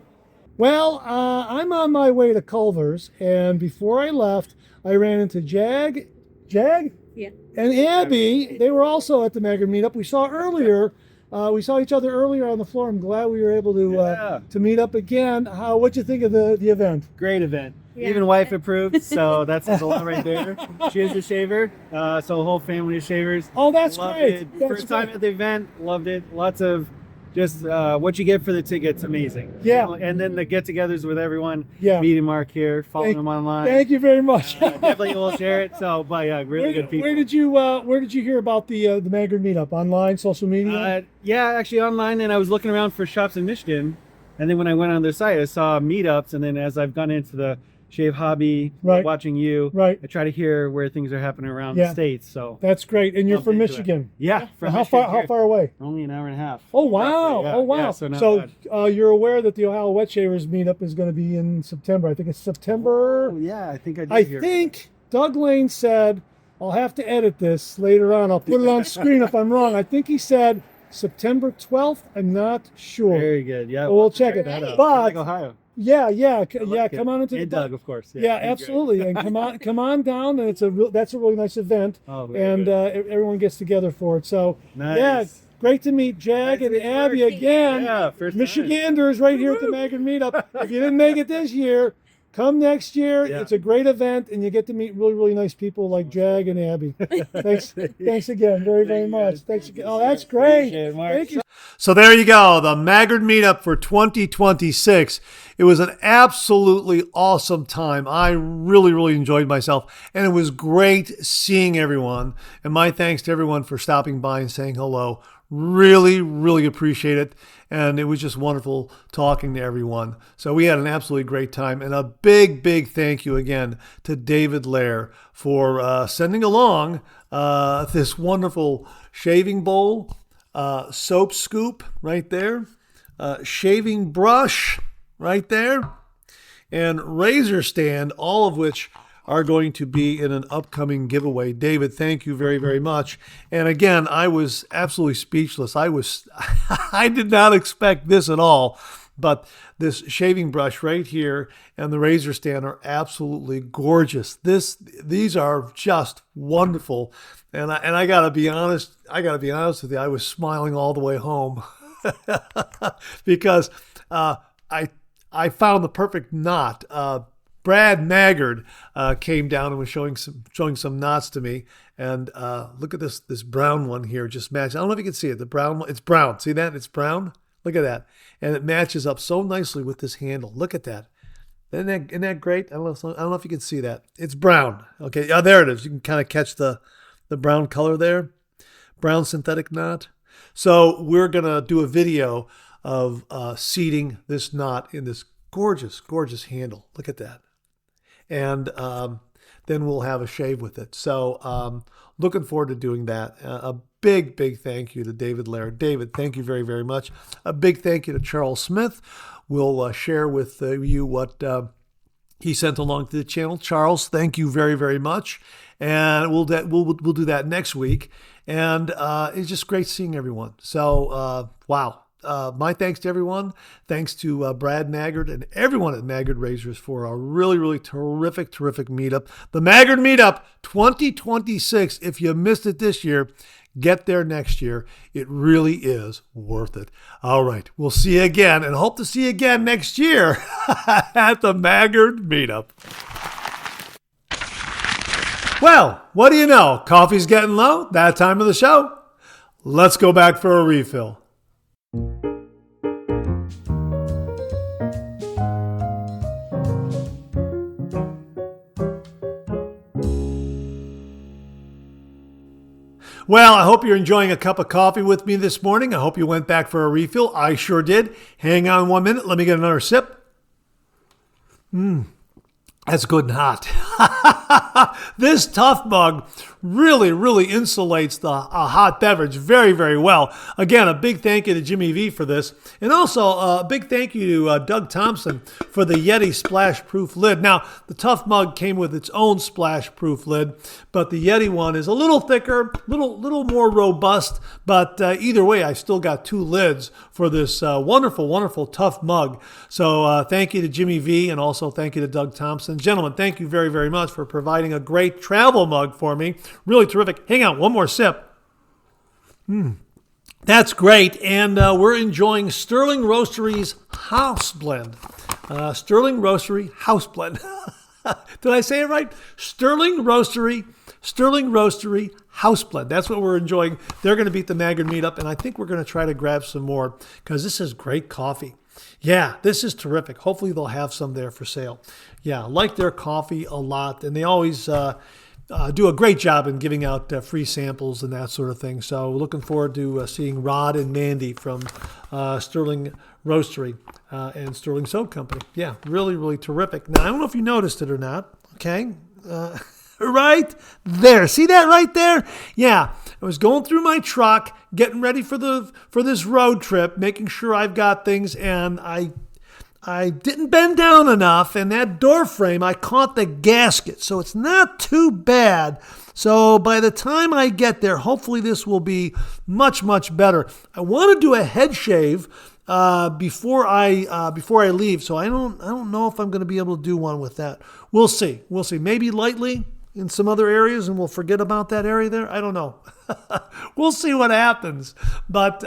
Speaker 4: Well, I'm on my way to Culver's, and before I left, I ran into Jag?
Speaker 21: Yeah.
Speaker 4: And Abby. They were also at the Maggard meetup. We saw each other earlier on the floor. I'm glad we were able to meet up again. What'd you think of the event?
Speaker 22: Great event.
Speaker 21: Yeah.
Speaker 22: Even wife approved, so that says a lot right there. She is a shaver, so the whole family is shavers.
Speaker 4: Oh, that's
Speaker 22: Loved
Speaker 4: great.
Speaker 22: it.
Speaker 4: That's
Speaker 22: First time
Speaker 4: great.
Speaker 22: at the event, loved it. Lots of just what you get for the ticket's amazing.
Speaker 4: Yeah.
Speaker 22: And then the get-togethers with everyone.
Speaker 4: Yeah.
Speaker 22: Meeting Mark here, following him online.
Speaker 4: Thank you very much.
Speaker 22: Definitely will share it. So, but yeah, really good people.
Speaker 4: Where did you hear about the Maggard meetup? Online, social media?
Speaker 22: Yeah, actually online, and I was looking around for shops in Michigan, and then when I went on their site, I saw meetups, and then as I've gone into the shave hobby, watching you, I try to hear where things are happening around the states. So
Speaker 4: that's great. And you're
Speaker 22: Jumped
Speaker 4: from
Speaker 22: into it.
Speaker 4: Michigan.
Speaker 22: Yeah, from
Speaker 4: How
Speaker 22: Michigan
Speaker 4: far? How
Speaker 22: here.
Speaker 4: far away?
Speaker 22: Only an hour and a half.
Speaker 4: Oh wow!
Speaker 22: Roughly, yeah.
Speaker 4: Oh wow!
Speaker 22: Yeah, so not bad.
Speaker 4: You're aware that the Ohio Wet Shavers meetup is going to be in September. I think it's September.
Speaker 22: Oh, yeah, I think I did
Speaker 4: I
Speaker 22: hear.
Speaker 4: think Doug Lane said, I'll have to edit this later on. I'll put it on screen if I'm wrong. I think he said September 12th. I'm not sure.
Speaker 22: Very good. Yeah,
Speaker 4: But we'll check it.
Speaker 22: that out.
Speaker 4: But
Speaker 22: Like Ohio.
Speaker 4: yeah.
Speaker 22: like
Speaker 4: Come
Speaker 22: it.
Speaker 4: on into
Speaker 22: And
Speaker 4: the
Speaker 22: Doug, of course.
Speaker 4: Yeah,
Speaker 22: it'd be
Speaker 4: absolutely. And come on down. And that's a really nice event.
Speaker 22: Oh, very
Speaker 4: and everyone gets together for it. So
Speaker 22: Nice.
Speaker 4: yeah, great to meet Jag and Abby again.
Speaker 22: Yeah, first time.
Speaker 4: Michiganders right here at the Maggard meetup. If you didn't make it this year, come next year.
Speaker 22: Yeah.
Speaker 4: It's a great event, and you get to meet really, really nice people like Jag and Abby. Thanks again, very, very much. Thanks again. Oh, that's great.
Speaker 22: Appreciate it, Mark.
Speaker 4: Thank you.
Speaker 1: So there you go, the Maggard meetup for 2026. It was an absolutely awesome time. I really, really enjoyed myself, and it was great seeing everyone. And my thanks to everyone for stopping by and saying hello. Really, really appreciate it. And it was just wonderful talking to everyone. So we had an absolutely great time. And a big, big thank you again to David Lair for sending along this wonderful shaving bowl, soap scoop right there, shaving brush right there, and razor stand, all of which are going to be in an upcoming giveaway. David, thank you very, very much. And again, I was absolutely speechless. I did not expect this at all, but this shaving brush right here and the razor stand are absolutely gorgeous. These are just wonderful. And I gotta be honest with you, I was smiling all the way home because I found the perfect knot. Brad Maggard came down and was showing some knots to me. And look at this brown one here, just matches. I don't know if you can see it. The brown one, it's brown. See that? It's brown. Look at that. And it matches up so nicely with this handle. Look at that. Isn't that great? I don't know if you can see that. It's brown. Okay, there it is. You can kind of catch the brown color there. Brown synthetic knot. So we're going to do a video of seating this knot in this gorgeous, gorgeous handle. Look at that. And then we'll have a shave with it. So looking forward to doing that. A big, big thank you to David Laird. David, thank you very, very much. A big thank you to Charles Smith. We'll share with you what he sent along to the channel. Charles, thank you very, very much. And we'll do that next week. And it's just great seeing everyone. So, wow. My thanks to everyone. Thanks to Brad Maggard and everyone at Maggard Razors for a really, really terrific, terrific meetup. The Maggard Meetup 2026. If you missed it this year, get there next year. It really is worth it. All right. We'll see you again and hope to see you again next year at the Maggard Meetup. Well, what do you know? Coffee's getting low. That time of the show. Let's go back for a refill. Well, I hope you're enjoying a cup of coffee with me this morning. I hope you went back for a refill. I sure did. Hang on 1 minute. Let me get another sip. That's good and hot. This tough mug really, really insulates a hot beverage very, very well. Again, a big thank you to Jimmy V for this. And also a big thank you to Doug Thompson for the Yeti Splash Proof lid. Now, the tough mug came with its own splash proof lid, but the Yeti one is a little thicker, little more robust. But either way, I still got 2 lids for this wonderful, wonderful tough mug. So thank you to Jimmy V and also thank you to Doug Thompson. Gentlemen, thank you very, very much for providing a great travel mug for me. Really terrific. Hang on, one more sip. That's great. And we're enjoying Sterling Roastery's House Blend. Sterling Roastery House Blend. Did I say it right? Sterling Roastery House Blend. That's what we're enjoying. They're going to beat the Maggard Meetup, and I think we're going to try to grab some more because this is great coffee. Yeah, this is terrific. Hopefully they'll have some there for sale. Yeah, I like their coffee a lot, and they always do a great job in giving out free samples and that sort of thing. So looking forward to seeing Rod and Mandy from Sterling Roastery and Sterling Soap Company. Yeah, really, really terrific. Now, I don't know if you noticed it or not, okay? Right there. See that right there? Yeah, I was going through my truck, getting ready for this road trip, making sure I've got things, and I didn't bend down enough, and that door frame, I caught the gasket, so it's not too bad. So by the time I get there, hopefully this will be much, much better. I want to do a head shave before I leave, so I don't know if I'm going to be able to do one with that. We'll see. Maybe lightly in some other areas, and we'll forget about that area there. I don't know. We'll see what happens. But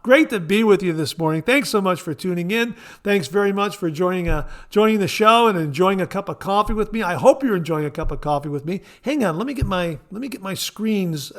Speaker 1: great to be with you this morning. Thanks so much for tuning in. Thanks very much for joining the show and enjoying a cup of coffee with me. I hope you're enjoying a cup of coffee with me. Hang on, let me get my screens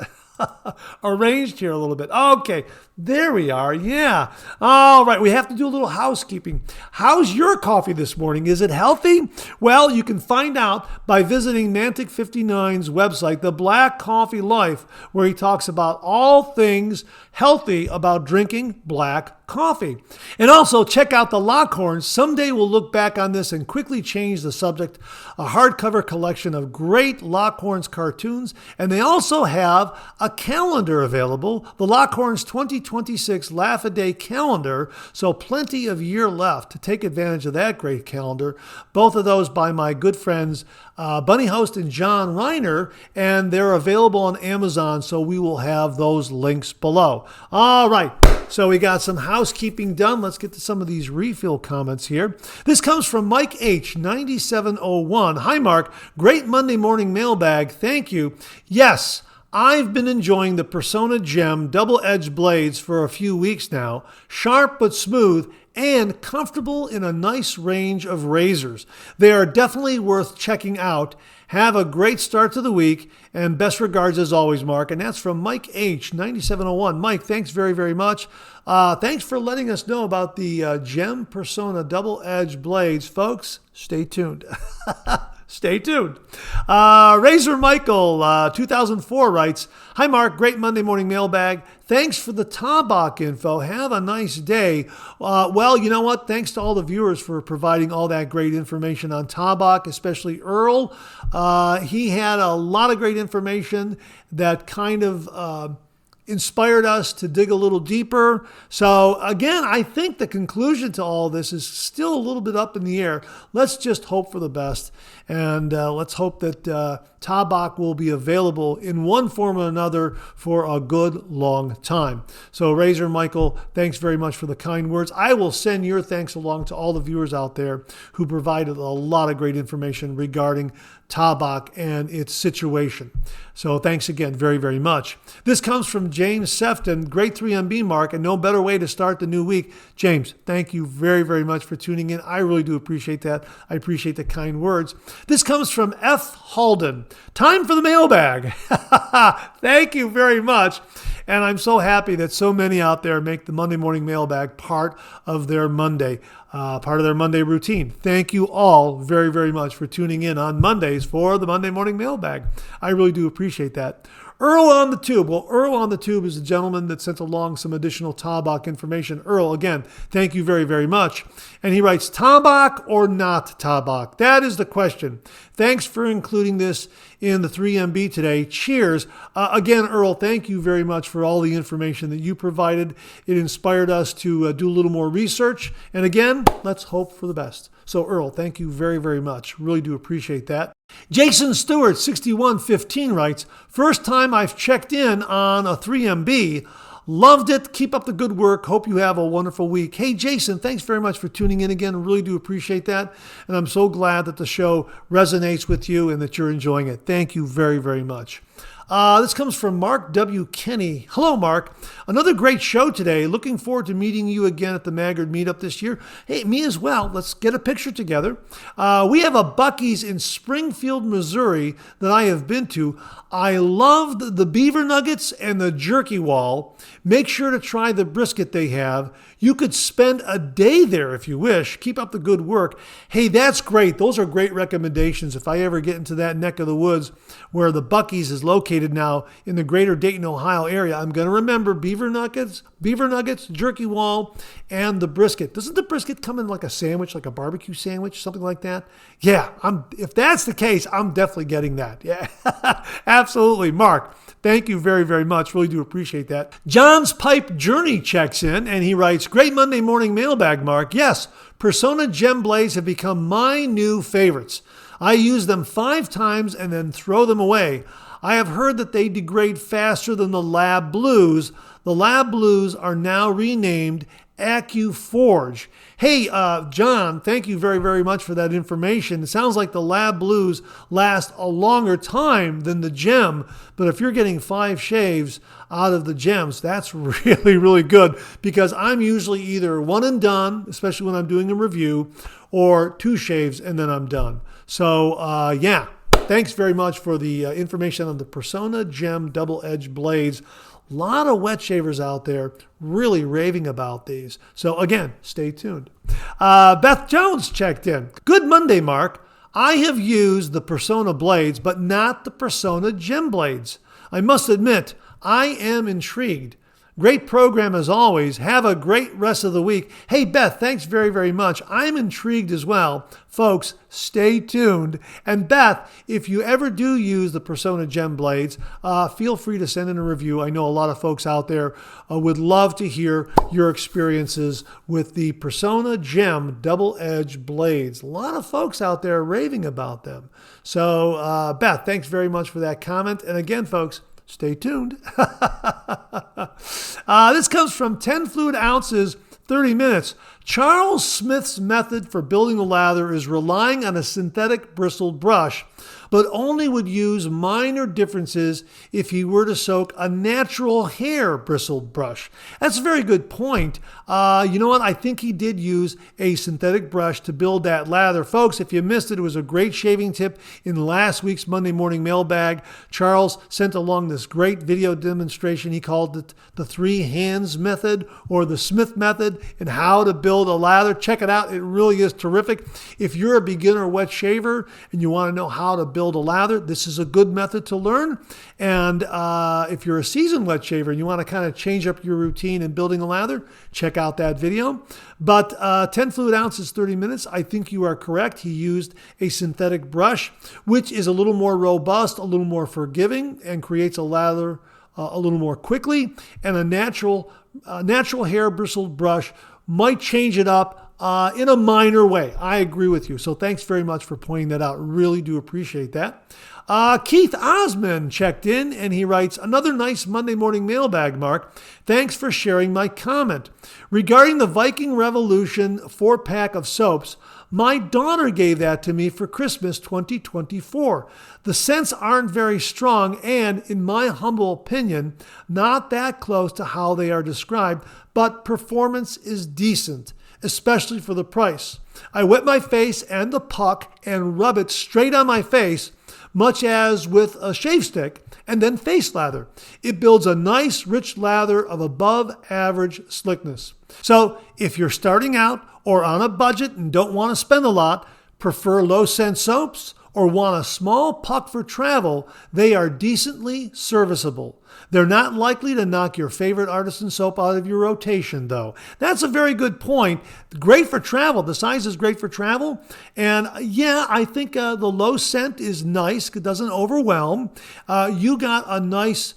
Speaker 1: arranged here a little bit. Okay, there we are. Yeah. All right, we have to do a little housekeeping. How's your coffee this morning? Is it healthy? Well, you can find out by visiting Mantic 59's website, The Black Coffee Life, where he talks about all things healthy about drinking black coffee. And also check out the Lockhorns. Someday we'll look back on this and quickly change the subject. A hardcover collection of great Lockhorns cartoons. And they also have a calendar available, the Lockhorns 2026 Laugh-A-Day calendar. So plenty of year left to take advantage of that great calendar. Both of those by my good friends Bunny Host and John Reiner, and they're available on Amazon, so we will have those links below. All right, so we got some housekeeping done. Let's get to some of these refill comments here. This comes from Mike H. 9701. Hi, Mark. Great Monday morning mailbag. Thank you. Yes, I've been enjoying the Persona Gem double-edged blades for a few weeks now. Sharp but smooth and comfortable in a nice range of razors. They are definitely worth checking out. Have a great start to the week, and best regards as always, Mark. And that's from Mike H, 9701. Mike, thanks very, very much. Thanks for letting us know about the Gem Persona Double Edge Blades. Folks, stay tuned. Stay tuned. Razor Michael, 2004 writes, "Hi Mark, great Monday morning mailbag. Thanks for the Tabak info. Have a nice day." Well, you know what? Thanks to all the viewers for providing all that great information on Tabak, especially Earl. He had a lot of great information that kind of inspired us to dig a little deeper. So again, I think the conclusion to all this is still a little bit up in the air. Let's just hope for the best. And let's hope that Tabak will be available in one form or another for a good long time. So Razor Michael, thanks very much for the kind words. I will send your thanks along to all the viewers out there who provided a lot of great information regarding Tabak and its situation. So thanks again very, very much. This comes from James Sefton, great 3MB Mark, and no better way to start the new week. James, thank you very, very much for tuning in. I really do appreciate that. I appreciate the kind words. This comes from F. Halden. Time for the mailbag. Thank you very much. And I'm so happy that so many out there make the Monday morning mailbag part of their Monday routine. Thank you all very, very much for tuning in on Mondays for the Monday morning mailbag. I really do appreciate that. Earl on the Tube. Well, Earl on the Tube is the gentleman that sent along some additional Tabak information. Earl, again, thank you very, very much. And he writes, Tabak or not Tabak? That is the question. Thanks for including this in the 3MB today. Cheers. Again, Earl, thank you very much for all the information that you provided. It inspired us to do a little more research. And again, let's hope for the best. So, Earl, thank you very, very much. Really do appreciate that. Jason Stewart, 6115, writes, first time I've checked in on a 3MB. Loved it. Keep up the good work. Hope you have a wonderful week. Hey, Jason, thanks very much for tuning in again. Really do appreciate that. And I'm so glad that the show resonates with you and that you're enjoying it. Thank you very, very much. This comes from Mark W. Kenny. Hello, Mark. Another great show today. Looking forward to meeting you again at the Maggard meetup this year. Hey, me as well. Let's get a picture together. We have a Buc-ee's in Springfield, Missouri that I have been to. I loved the beaver nuggets and the jerky wall. Make sure to try the brisket they have. You could spend a day there if you wish. Keep up the good work. Hey, that's great. Those are great recommendations. If I ever get into that neck of the woods where the Buc-ee's is located now in the greater Dayton, Ohio area, I'm going to remember beaver nuggets, jerky wall, and the brisket. Doesn't the brisket come in like a sandwich, like a barbecue sandwich, something like that? Yeah, if that's the case, I'm definitely getting that. Yeah, absolutely. Mark, thank you very, very much. Really do appreciate that. John's Pipe Journey checks in and he writes, great Monday morning mailbag, Mark. Yes, Persona Gem Blades have become my new favorites. I use them 5 times and then throw them away. I have heard that they degrade faster than the Lab Blues. The Lab Blues are now renamed AccuForge. Hey, John, thank you very, very much for that information. It sounds like the Lab Blues last a longer time than the Gem, but if you're getting 5 shaves out of the Gems, that's really, really good because I'm usually either one and done, especially when I'm doing a review, or 2 shaves and then I'm done. So, yeah. Thanks very much for the information on the Persona Gem Double Edge Blades. A lot of wet shavers out there really raving about these. So again, stay tuned. Beth Jones checked in. Good Monday, Mark. I have used the Persona blades, but not the Persona Gem blades. I must admit, I am intrigued. Great program as always. Have a great rest of the week. Hey, Beth, thanks very, very much. I'm intrigued as well. Folks, stay tuned. And Beth, if you ever do use the Persona Gem Blades, feel free to send in a review. I know a lot of folks out there would love to hear your experiences with the Persona Gem Double Edge Blades. A lot of folks out there raving about them. So, Beth, thanks very much for that comment. And again, folks, stay tuned. This comes from 10 fluid ounces, 30 minutes. Charles Smith's method for building the lather is relying on a synthetic bristled brush, but only would use minor differences if he were to soak a natural hair bristled brush. That's a very good point. You know what? I think he did use a synthetic brush to build that lather. Folks, if you missed it, it was a great shaving tip in last week's Monday morning mailbag. Charles sent along this great video demonstration. He called it the 3 hands method or the Smith method and how to build a lather. Check it out. It really is terrific. If you're a beginner wet shaver and you want to know how to build a lather, this is a good method to learn. And if you're a seasoned wet shaver and you want to kind of change up your routine in building a lather, check out that video. But 10 fluid ounces, 30 minutes. I think you are correct. He used a synthetic brush, which is a little more robust, a little more forgiving, and creates a lather a little more quickly. And a natural hair bristled brush might change it up in a minor way. I agree with you. So thanks very much for pointing that out. Really do appreciate that. Keith Osmond checked in and he writes, another nice Monday morning mailbag, Mark. Thanks for sharing my comment. Regarding the Viking Revolution 4-pack of soaps, my daughter gave that to me for Christmas 2024. The scents aren't very strong and, in my humble opinion, not that close to how they are described, but performance is decent, especially for the price. I wet my face and the puck and rub it straight on my face, much as with a shave stick, and then face lather. It builds a nice, rich lather of above average slickness. So if you're starting out or on a budget and don't want to spend a lot, prefer low scent soaps, or want a small puck for travel, they are decently serviceable. They're not likely to knock your favorite artisan soap out of your rotation, though. That's a very good point. Great for travel. The size is great for travel. And yeah, I think the low scent is nice. It doesn't overwhelm. You got a nice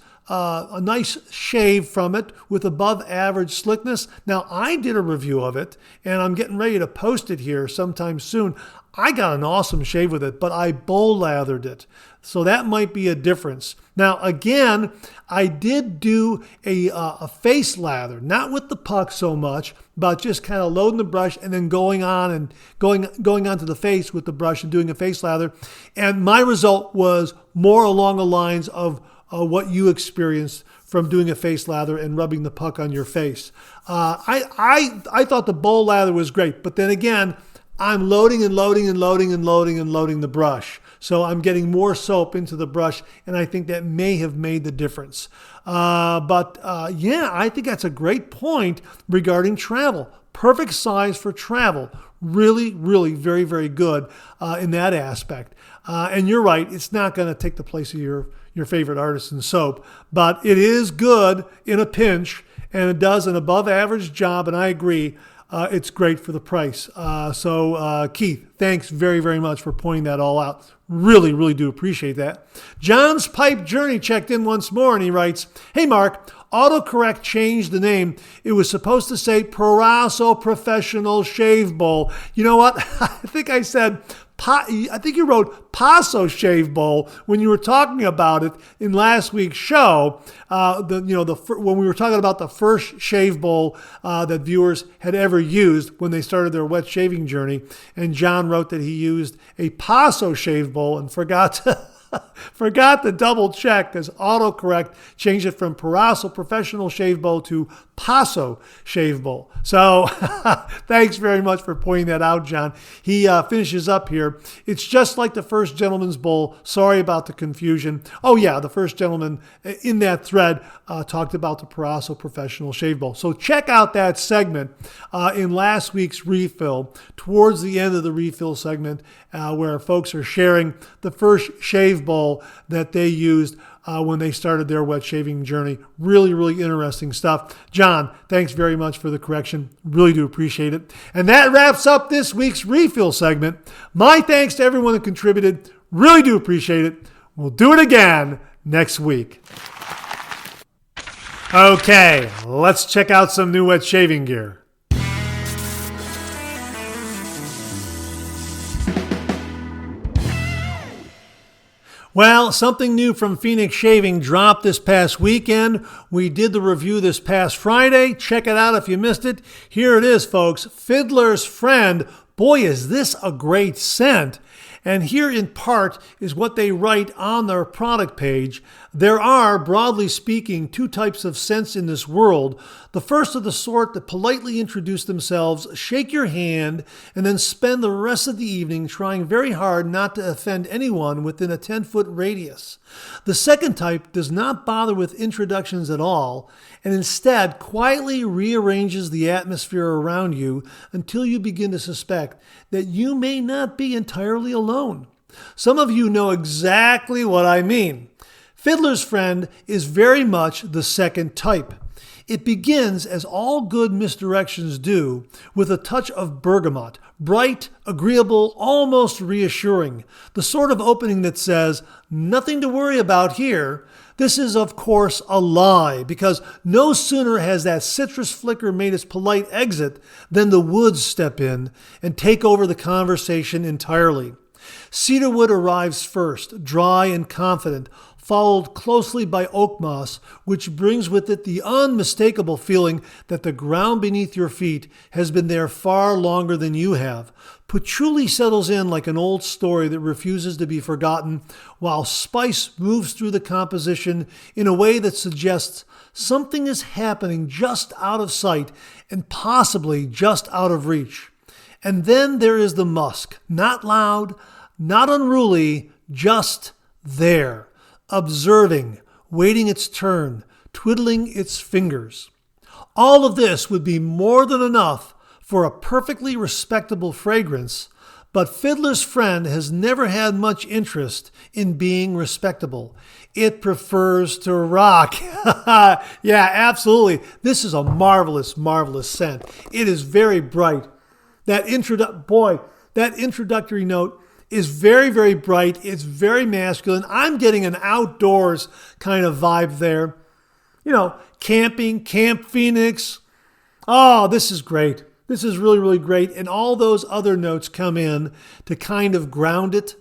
Speaker 1: shave from it with above average slickness. Now, I did a review of it, and I'm getting ready to post it here sometime soon. I got an awesome shave with it, but I bowl lathered it. So that might be a difference. Now, again, I did do a face lather, not with the puck so much, but just kind of loading the brush and then going onto the face with the brush and doing a face lather. And my result was more along the lines of what you experienced from doing a face lather and rubbing the puck on your face. I thought the bowl lather was great, but then again, I'm loading the brush. So I'm getting more soap into the brush, and I think that may have made the difference. Yeah, I think that's a great point regarding travel. Perfect size for travel. Really, really very, very good in that aspect. And you're right, it's not going to take the place of your favorite artisan soap, but it is good in a pinch, and it does an above average job, and I agree. It's great for the price. Keith, thanks very, very much for pointing that all out. Really, really do appreciate that. John's Pipe Journey checked in once more and he writes, hey, Mark, autocorrect changed the name. It was supposed to say Proraso Professional Shave Bowl. You know what? I think you wrote Paso Shave Bowl when you were talking about it in last week's show. When we were talking about the first shave bowl that viewers had ever used when they started their wet shaving journey, and John wrote that he used a Paso Shave Bowl and forgot to double check because autocorrect changed it from Proraso Professional Shave Bowl to Paso Shave Bowl. So thanks very much for pointing that out, John. He finishes up here. It's just like the First Gentleman's Bowl. Sorry about the confusion. Oh yeah, the First Gentleman in that thread talked about the Proraso Professional Shave Bowl. So check out that segment in last week's refill, towards the end of the refill segment, where folks are sharing the first shave bowl that they used when they started their wet shaving journey. Really, really interesting stuff. John, thanks very much for the correction. Really do appreciate it. And that wraps up this week's refill segment. My thanks to everyone that contributed. Really do appreciate it. We'll do it again next week. Okay, let's check out some new wet shaving gear. Well, something new from Phoenix Shaving dropped this past weekend. We did the review this past Friday. Check it out if you missed it. Here it is, folks. Fiddler's Friend. Boy, is this a great scent. And here in part is what they write on their product page. There are, broadly speaking, two types of scents in this world. The first are the sort that politely introduce themselves, shake your hand, and then spend the rest of the evening trying very hard not to offend anyone within a 10-foot radius. The second type does not bother with introductions at all, and instead quietly rearranges the atmosphere around you until you begin to suspect that you may not be entirely alone. Some of you know exactly what I mean. Fiddler's Friend is very much the second type. It begins, as all good misdirections do, with a touch of bergamot, bright, agreeable, almost reassuring, the sort of opening that says, nothing to worry about here. This is, of course, a lie, because no sooner has that citrus flicker made its polite exit than the woods step in and take over the conversation entirely. Cedarwood arrives first, dry and confident, followed closely by oak moss, which brings with it the unmistakable feeling that the ground beneath your feet has been there far longer than you have. Patchouli settles in like an old story that refuses to be forgotten, while spice moves through the composition in a way that suggests something is happening just out of sight and possibly just out of reach. And then there is the musk, not loud, not unruly, just there, observing, waiting its turn, twiddling its fingers. All of this would be more than enough for a perfectly respectable fragrance, but Fiddler's Friend has never had much interest in being respectable. It prefers to rock. Yeah, absolutely. This is a marvelous, marvelous scent. It is very bright. That introductory note is very, very bright. It's very masculine. I'm getting an outdoors kind of vibe there. You know, camping, Camp Phoenix. Oh, this is great. This is really, really great. And all those other notes come in to kind of ground it.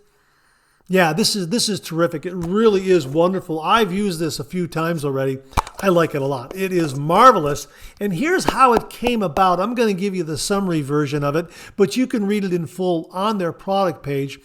Speaker 1: Yeah, this is terrific. It really is wonderful. I've used this a few times already. I like it a lot. It is marvelous. And here's how it came about. I'm going to give you the summary version of it, but you can read it in full on their product page.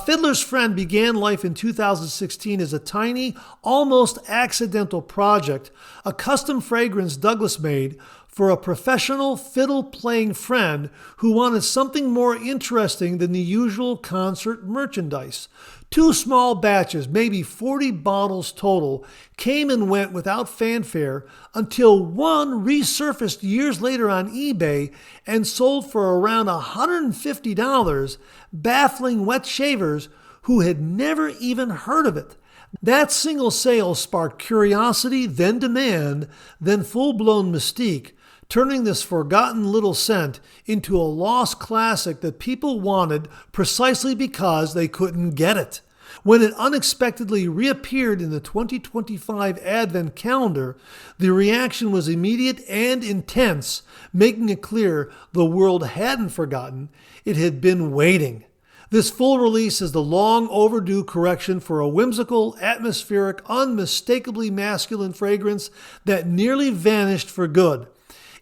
Speaker 1: Fiddler's Friend began life in 2016 as a tiny, almost accidental project, a custom fragrance Douglas made for a professional fiddle-playing friend who wanted something more interesting than the usual concert merchandise. 2 small batches, maybe 40 bottles total, came and went without fanfare until one resurfaced years later on eBay and sold for around $150, baffling wet shavers who had never even heard of it. That single sale sparked curiosity, then demand, then full-blown mystique, turning this forgotten little scent into a lost classic that people wanted precisely because they couldn't get it. When it unexpectedly reappeared in the 2025 Advent calendar, the reaction was immediate and intense, making it clear the world hadn't forgotten, it had been waiting. This full release is the long overdue correction for a whimsical, atmospheric, unmistakably masculine fragrance that nearly vanished for good.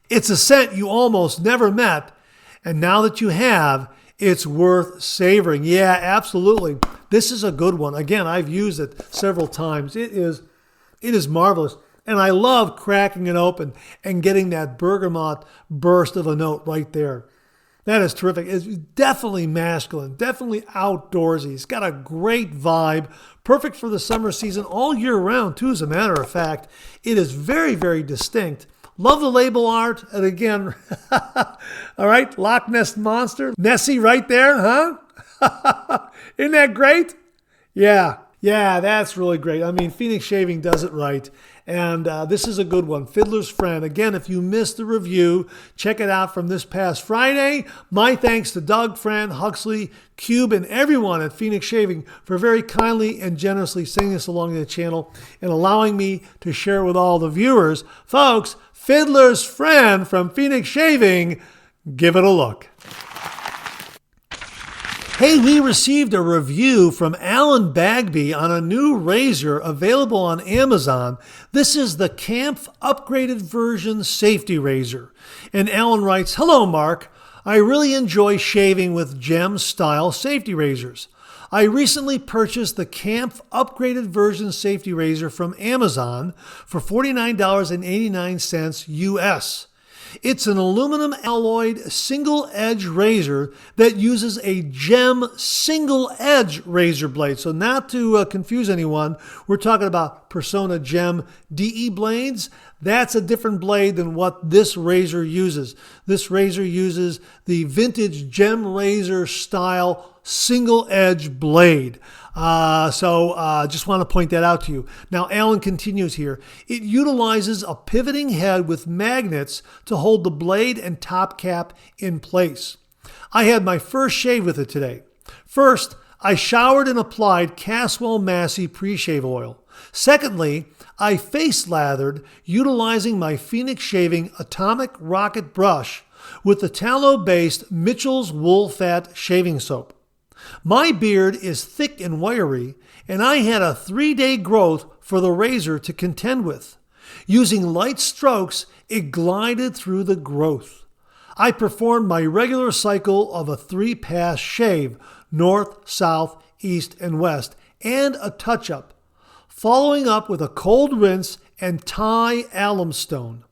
Speaker 1: It's a scent you almost never met, and now that you have, it's worth savoring. Yeah, absolutely. This is a good one. Again, I've used it several times. It is marvelous, and I love cracking it open and getting that bergamot burst of a note right there. That is terrific. It's definitely masculine, definitely outdoorsy. It's got a great vibe, perfect for the summer season, all year round, too, as a matter of fact. It is very, very distinct. Love the label art. And again, all right, Loch Ness Monster. Nessie right there, huh? Isn't that great? Yeah, that's really great. I mean, Phoenix Shaving does it right. And this is a good one. Fiddler's Friend. Again, if you missed the review, check it out from this past Friday. My thanks to Doug, Fran, Huxley, Cube, and everyone at Phoenix Shaving for very kindly and generously sending this along to the channel and allowing me to share it with all the viewers. Folks, Fiddler's Friend from Phoenix Shaving. Give it a look. Hey, we received a review from Alan Bagby on a new razor available on Amazon. This is the Kampf upgraded version safety razor. And Alan writes, "Hello, Mark. I really enjoy shaving with gem style safety razors. I recently purchased the Kampf upgraded version safety razor from Amazon for $49.89 US. It's an aluminum alloyed single edge razor that uses a gem single edge razor blade. So not to confuse anyone, we're talking about Persona Gem DE blades. That's a different blade than what this razor uses. This razor uses the vintage gem razor style single edge blade. Just want to point that out to you. Now, Alan continues here. It utilizes a pivoting head with magnets to hold the blade and top cap in place. I had my first shave with it today. First, I showered and applied Caswell Massey pre-shave oil. Secondly, I face lathered utilizing my Phoenix Shaving Atomic Rocket brush with the tallow-based Mitchell's Wool Fat shaving soap. My beard is thick and wiry, and I had a 3-day growth for the razor to contend with. Using light strokes, it glided through the growth. I performed my regular cycle of a 3-pass shave, north, south, east, and west, and a touch-up, following up with a cold rinse and Thai alum stone.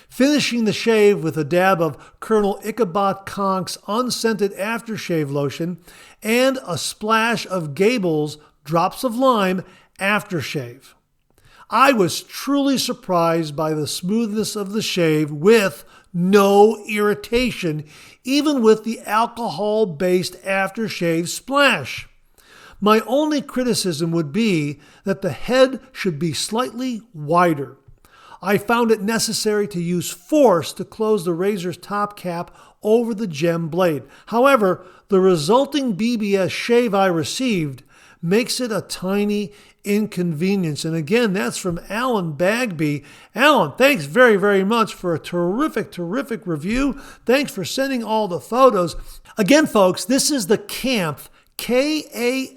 Speaker 1: Finishing the shave with a dab of Colonel Ichabod Conk's unscented aftershave lotion and a splash of Gable's Drops of Lime aftershave. I was truly surprised by the smoothness of the shave with no irritation, even with the alcohol-based aftershave splash. My only criticism would be that the head should be slightly wider. I found it necessary to use force to close the razor's top cap over the gem blade. However, the resulting BBS shave I received makes it a tiny inconvenience. And again, that's from Alan Bagby. Alan, thanks very, very much for a terrific, terrific review. Thanks for sending all the photos. Again, folks, this is the Kampf, K-A-M-P-F-E,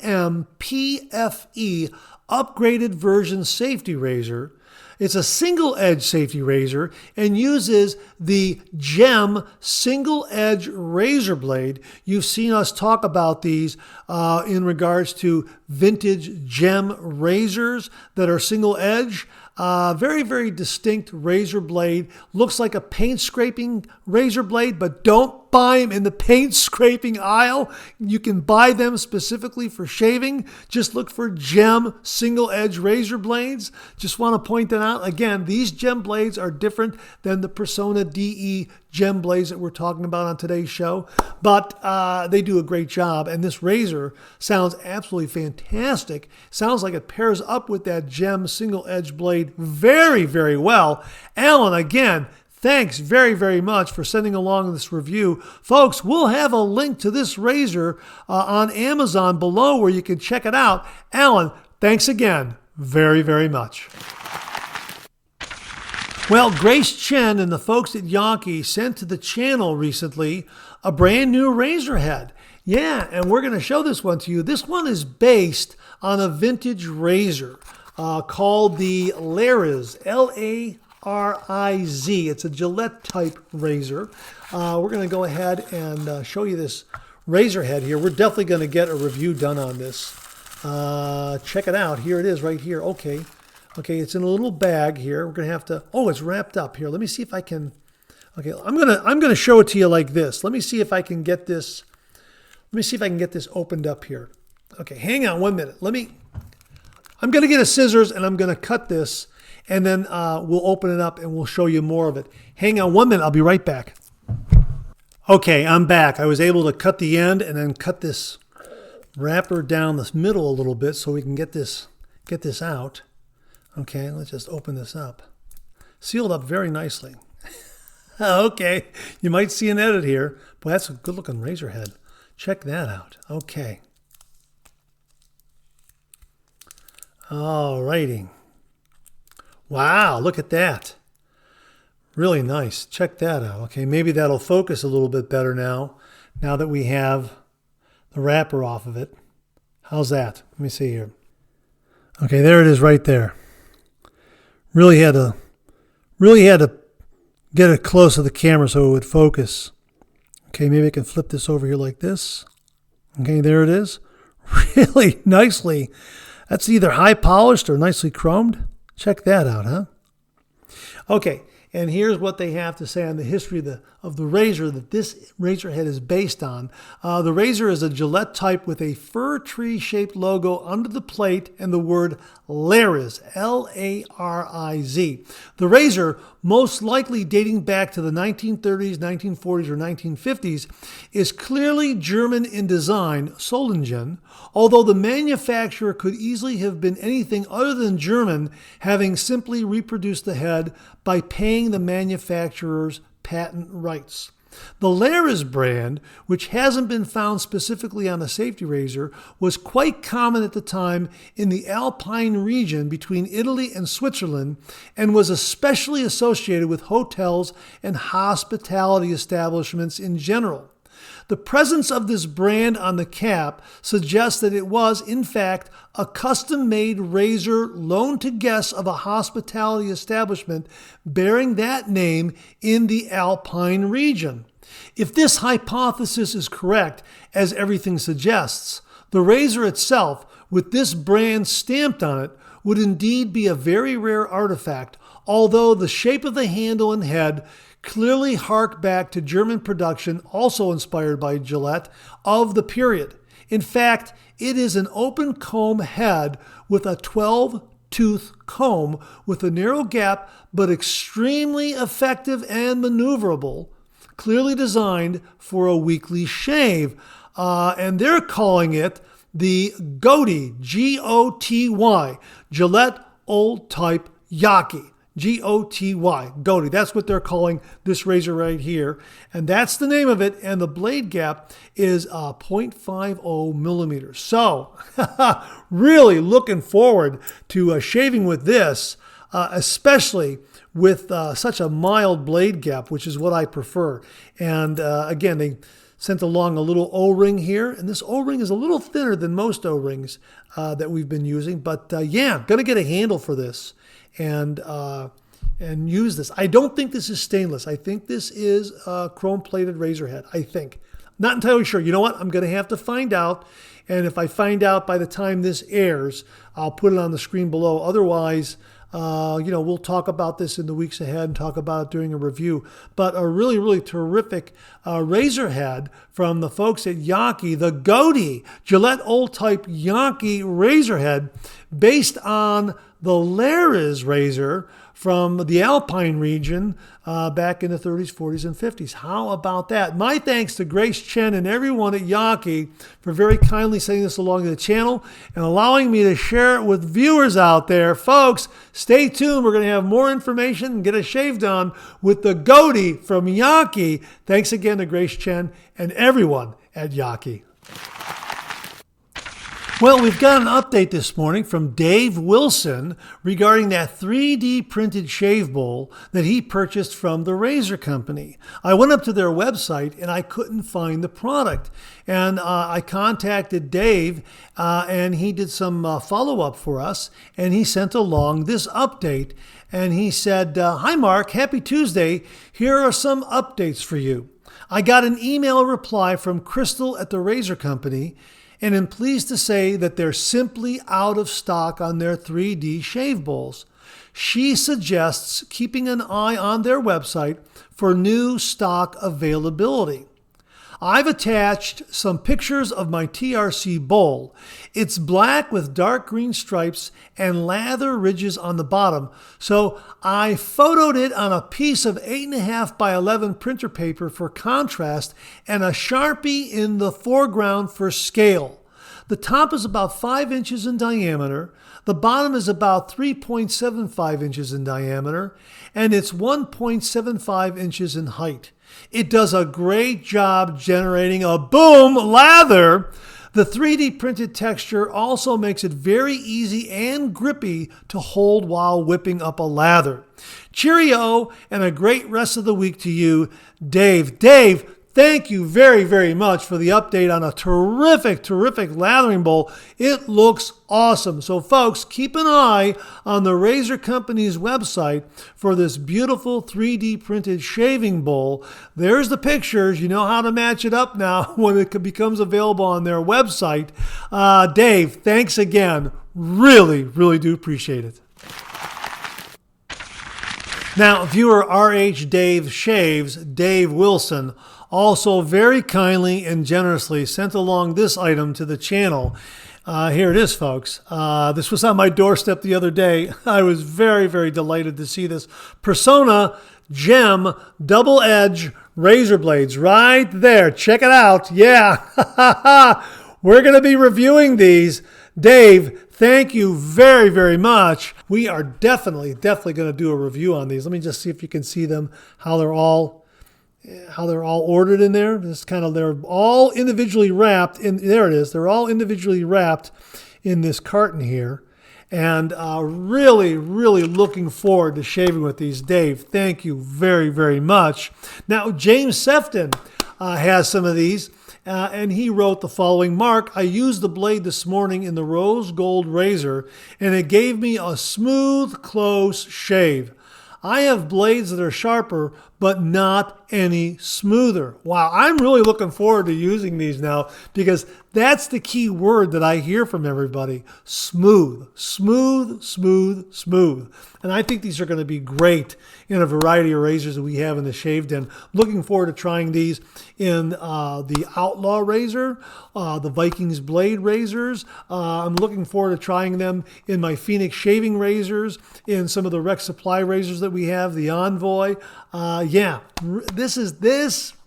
Speaker 1: upgraded version safety razor. It's a single-edge safety razor and uses the gem single-edge razor blade. You've seen us talk about these in regards to vintage gem razors that are single-edge. Very, very distinct razor blade. Looks like a paint scraping razor blade, but don't buy them in the paint scraping aisle. You can buy them specifically for shaving. Just look for gem single edge razor blades. Just want to point that out. Again, these gem blades are different than the Persona DE gem blades that we're talking about on today's show, but they do a great job. And this razor sounds absolutely fantastic. Sounds like it pairs up with that gem single edge blade very, very well. Alan, again, thanks very, very much for sending along this review. Folks, we'll have a link to this razor on Amazon below where you can check it out. Alan, thanks again very, very much. Well, Grace Chen and the folks at Yankee sent to the channel recently a brand new razor head. Yeah, and we're going to show this one to you. This one is based on a vintage razor called the Lariz, L-A-R-I-Z. It's a Gillette type razor. We're going to go ahead and show you this razor head here. We're definitely going to get a review done on this. Check it out. Here it is right here. Okay, it's in a little bag here. We're going to have to, oh, it's wrapped up here. Let me see if I can, okay, I'm going to show it to you like this. Let me see if I can get this, opened up here. Okay, hang on 1 minute. I'm going to get a scissors and I'm going to cut this, and then we'll open it up and we'll show you more of it. Hang on 1 minute. I'll be right back. Okay, I'm back. I was able to cut the end and then cut this wrapper down this middle a little bit so we can get this out. Okay, let's just open this up. Sealed up very nicely. Okay, you might see an edit here, but that's a good looking razor head. Check that out. Okay. All righty. Wow, look at that. Really nice. Check that out. Okay, maybe that'll focus a little bit better now that we have the wrapper off of it. How's that? Let me see here. Okay, there it is right there. Really had to get it close to the camera so it would focus. Okay, maybe I can flip this over here like this. Okay, there it is. Really nicely. That's either high polished or nicely chromed. Check that out, huh? Okay, and here's what they have to say on the history of the razor that this razor head is based on. The razor is a Gillette type with a fir tree shaped logo under the plate and the word Lariz, Lariz. The razor, most likely dating back to the 1930s, 1940s, or 1950s, is clearly German in design, Solingen, although the manufacturer could easily have been anything other than German, having simply reproduced the head by paying the manufacturer's patent rights. The Lariz brand, which hasn't been found specifically on a safety razor, was quite common at the time in the Alpine region between Italy and Switzerland and was especially associated with hotels and hospitality establishments in general. The presence of this brand on the cap suggests that it was, in fact, a custom-made razor loaned to guests of a hospitality establishment bearing that name in the Alpine region. If this hypothesis is correct, as everything suggests, the razor itself, with this brand stamped on it, would indeed be a very rare artifact, although the shape of the handle and head clearly hark back to German production, also inspired by Gillette, of the period. In fact, it is an open comb head with a 12-tooth comb with a narrow gap, but extremely effective and maneuverable, clearly designed for a weekly shave. And they're calling it the Goty, G-O-T-Y, Gillette Old Type Yaki. G-O-T-Y, Goty. That's what they're calling this razor right here. And that's the name of it. And the blade gap is 0.50 millimeters. So really looking forward to shaving with this, especially with such a mild blade gap, which is what I prefer. And again, they sent along a little O-ring here. And this O-ring is a little thinner than most O-rings that we've been using. But yeah, going to get a handle for this. And use this. I don't think this is stainless. I think this is a chrome-plated razor head. I think. Not entirely sure. You know what? I'm going to have to find out. And if I find out by the time this airs, I'll put it on the screen below. Otherwise, we'll talk about this in the weeks ahead and talk about it during a review. But a really, really terrific razor head from the folks at Yaki, the Goty, Gillette Old Type Yaki razor head, based on the Lariz razor from the Alpine region back in the 30s, 40s, and 50s. How about that? My thanks to Grace Chen and everyone at Yaki for very kindly sending this along to the channel and allowing me to share it with viewers out there. Folks, stay tuned. We're going to have more information and get a shave done with the Goty from Yaki. Thanks again to Grace Chen and everyone at Yaki. Well, we've got an update this morning from Dave Wilson regarding that 3D printed shave bowl that he purchased from the razor company. I went up to their website and I couldn't find the product. And I contacted Dave and he did some follow-up for us, and he sent along this update. And he said, "Hi Mark, happy Tuesday. Here are some updates for you. I got an email reply from Crystal at the razor company, and am pleased to say that they're simply out of stock on their 3D shave bowls. She suggests keeping an eye on their website for new stock availability. I've attached some pictures of my TRC bowl. It's black with dark green stripes and lather ridges on the bottom. So I photoed it on a piece of 8.5 by 11 printer paper for contrast and a Sharpie in the foreground for scale. The top is about 5 inches in diameter. The bottom is about 3.75 inches in diameter, and it's 1.75 inches in height. It does a great job generating a boom lather. The 3D printed texture also makes it very easy and grippy to hold while whipping up a lather. Cheerio, and a great rest of the week to you, Dave. Dave, thank you very, very much for the update on a terrific lathering bowl. It looks awesome. So folks, keep an eye on the Razor Company's website for this beautiful 3D printed shaving bowl. There's the pictures. You know how to match it up now when it becomes available on their website. Dave, thanks again. Really do appreciate it. Now, viewer RH Dave Shaves, Dave Wilson, also very kindly and generously sent along this item to the channel. Here it is, folks. This was on my doorstep the other day. I was very delighted to see this. Persona Gem Double Edge Razor Blades right there. Check it out. Yeah. We're going to be reviewing these. Dave, thank you very much. We are definitely going to do a review on these. Let me just see if you can see them, how they're all ordered in there. They're all individually wrapped in. There it is. They're all individually wrapped in this carton here. And really looking forward to shaving with these. Dave, thank you very much. Now, James Sefton has some of these. And he wrote the following: Mark, I used the blade this morning in the rose gold razor, and it gave me a smooth, close shave. I have blades that are sharper, but not any smoother. Wow, I'm really looking forward to using these now, because that's the key word that I hear from everybody. Smooth. And I think these are going to be great in a variety of razors that we have in the Shave Den. Looking forward to trying these in the Outlaw razor, the Vikings blade razors. I'm looking forward to trying them in my Phoenix shaving razors, in some of the Rex Supply razors that we have, the Envoy.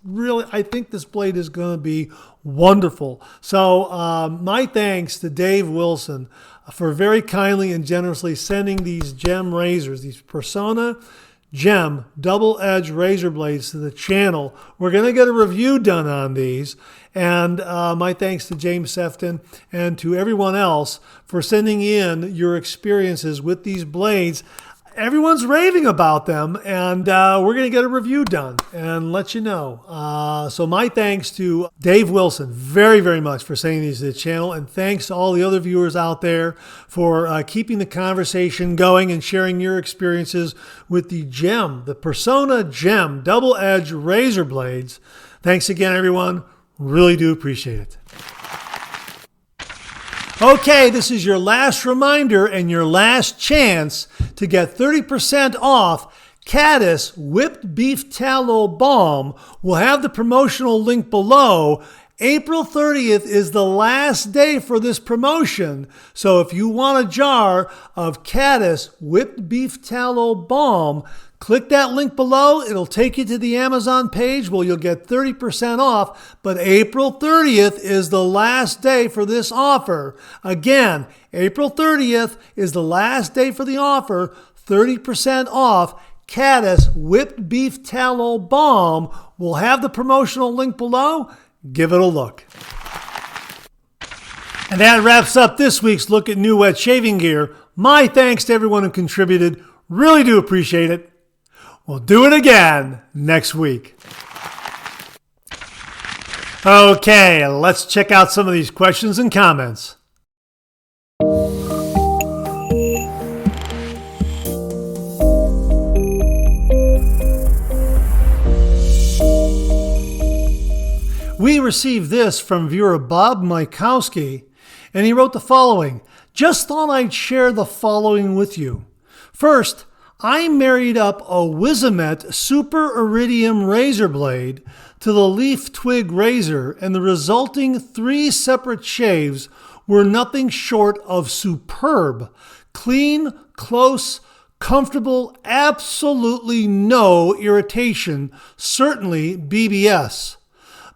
Speaker 1: Really, I think this blade is going to be wonderful. So my thanks to Dave Wilson for very kindly and generously sending these gem razors, these Persona Gem Double Edge razor blades to the channel. We're going to get a review done on these. And my thanks to James Sefton and to everyone else for sending in your experiences with these blades. Everyone's raving about them, and we're going to get a review done and let you know. So my thanks to Dave Wilson very much for sending these to the channel, and thanks to all the other viewers out there for keeping the conversation going and sharing your experiences with the Persona Gem Double Edge razor blades. Thanks again, everyone. Really do appreciate it. Okay, this is your last reminder and your last chance to get 30% off Caddis Whipped Beef Tallow Balm. We'll have the promotional link below. April 30th is the last day for this promotion. So if you want a jar of Caddis Whipped Beef Tallow Balm, click that link below. It'll take you to the Amazon page where you'll get 30% off. But April 30th is the last day for this offer. Again, April 30th is the last day for the offer. 30% off Caddis Whipped Beef Tallow Balm. We'll have the promotional link below. Give it a look. And that wraps up this week's look at new wet shaving gear. My thanks to everyone who contributed. Really do appreciate it. We'll do it again next week. Okay, let's check out some of these questions and comments. We received this from viewer Bob Mykowski, and he wrote the following: just thought I'd share the following with you. First, I married up a Wizamet Super Iridium razor blade to the Leaf Twig razor, and the resulting 3 separate shaves were nothing short of superb. Clean, close, comfortable, absolutely no irritation, certainly BBS.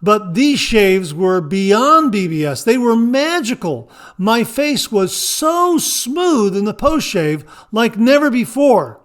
Speaker 1: But these shaves were beyond BBS. They were magical. My face was so smooth in the post-shave like never before.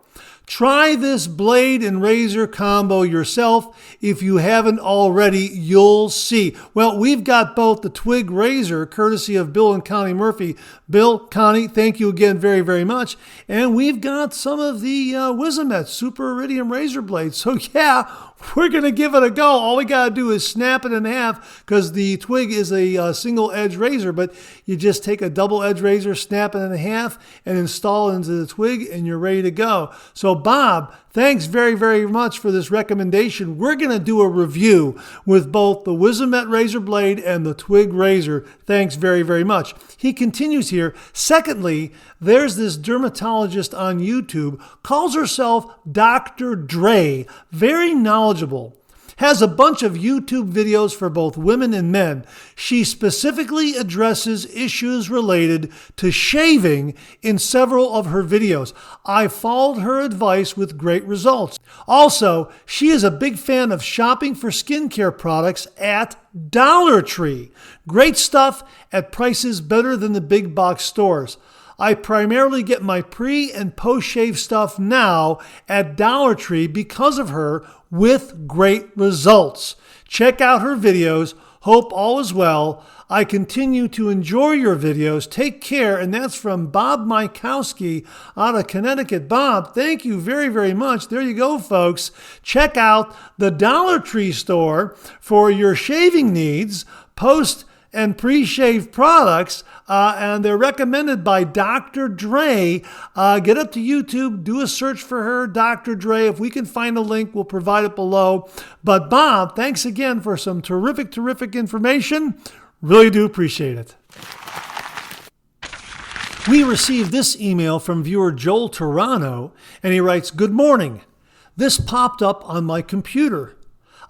Speaker 1: Try this blade and razor combo yourself. If you haven't already, you'll see. Well, we've got both the Twig razor, courtesy of Bill and Connie Murphy. Bill, Connie, thank you again very, very much. And we've got some of the Wizamet Super Iridium razor blades. So yeah, we're going to give it a go. All we got to do is snap it in half because the Twig is a single edge razor, but you just take a double edge razor, snap it in half, and install it into the Twig, and you're ready to go. So Bob, thanks very, very much for this recommendation. We're going to do a review with both the Wizamet razor blade and the Twig razor. Thanks very, very much. He continues here. Secondly, there's this dermatologist on YouTube, calls herself Dr. Dre, very knowledgeable. Has a bunch of YouTube videos for both women and men. She specifically addresses issues related to shaving in several of her videos. I followed her advice with great results. Also, she is a big fan of shopping for skincare products at Dollar Tree. Great stuff at prices better than the big box stores. I primarily get my pre and post shave stuff now at Dollar Tree because of her, with great results. Check out her videos. Hope all is well. I continue to enjoy your videos. Take care. And that's from Bob Mykowski out of Connecticut. Bob, thank you very, very much. There you go, folks. Check out the Dollar Tree store for your shaving needs, post and pre-shave products, and they're recommended by Dr. Dre. Get up to YouTube, do a search for her, Dr. Dre. If we can find a link, we'll provide it below. But Bob, thanks again for some terrific, terrific information. Really do appreciate it. We received this email from viewer Joel Turano, and he writes, "Good morning. This popped up on my computer.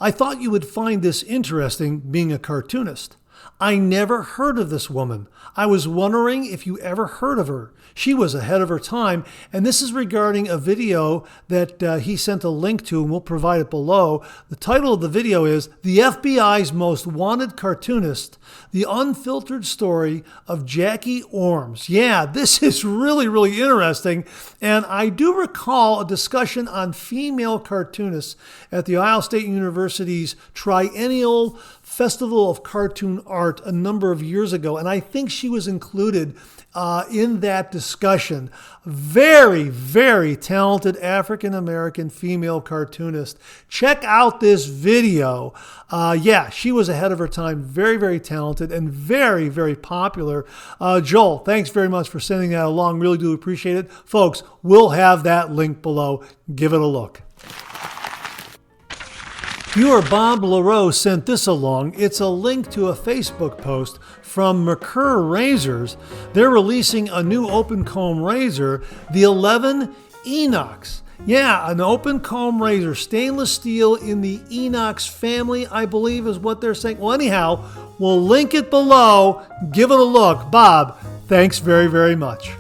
Speaker 1: I thought you would find this interesting, being a cartoonist. I never heard of this woman. I was wondering if you ever heard of her. She was ahead of her time." And this is regarding a video that he sent a link to, and we'll provide it below. The title of the video is "The FBI's Most Wanted Cartoonist, The Unfiltered Story of Jackie Orms." Yeah, this is really, really interesting. And I do recall a discussion on female cartoonists at the Ohio State University's triennial Festival of Cartoon Art a number of years ago, and I think she was included in that discussion. Very, very talented African-American female cartoonist. Check out this video. Yeah, she was ahead of her time. Very, very talented and very, very popular. Joel, thanks very much for sending that along. Really do appreciate it. Folks, we'll have that link below. Give it a look. Viewer Bob LaRose sent this along. It's a link to a Facebook post from McCurr Razors. They're releasing a new open comb razor, the 11 Enox. Yeah, an open comb razor, stainless steel in the Enox family, I believe is what they're saying. Well, anyhow, we'll link it below. Give it a look. Bob, thanks very, very much.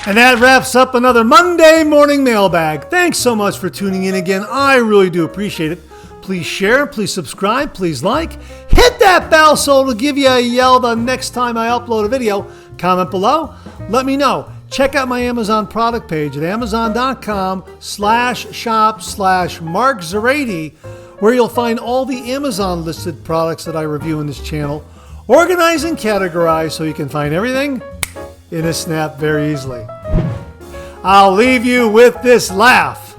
Speaker 1: And that wraps up another Monday morning mailbag. Thanks so much for tuning in again. I really do appreciate it. Please share, please subscribe, please like. Hit that bell so it'll give you a yell the next time I upload a video. Comment below. Let me know. Check out my Amazon product page at amazon.com/shop/Mark Zarady, where you'll find all the Amazon listed products that I review in this channel, organized and categorized so you can find everything in a snap very easily. I'll leave you with this laugh.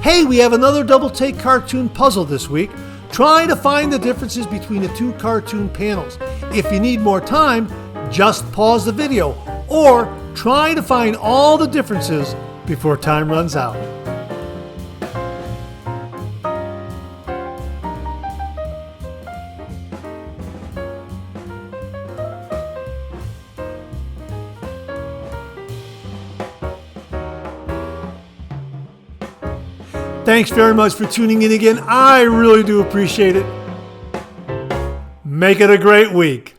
Speaker 1: Hey, we have another double take cartoon puzzle this week. Try to find the differences between the two cartoon panels. If you need more time, just pause the video or try to find all the differences before time runs out. Thanks very much for tuning in again. I really do appreciate it. Make it a great week.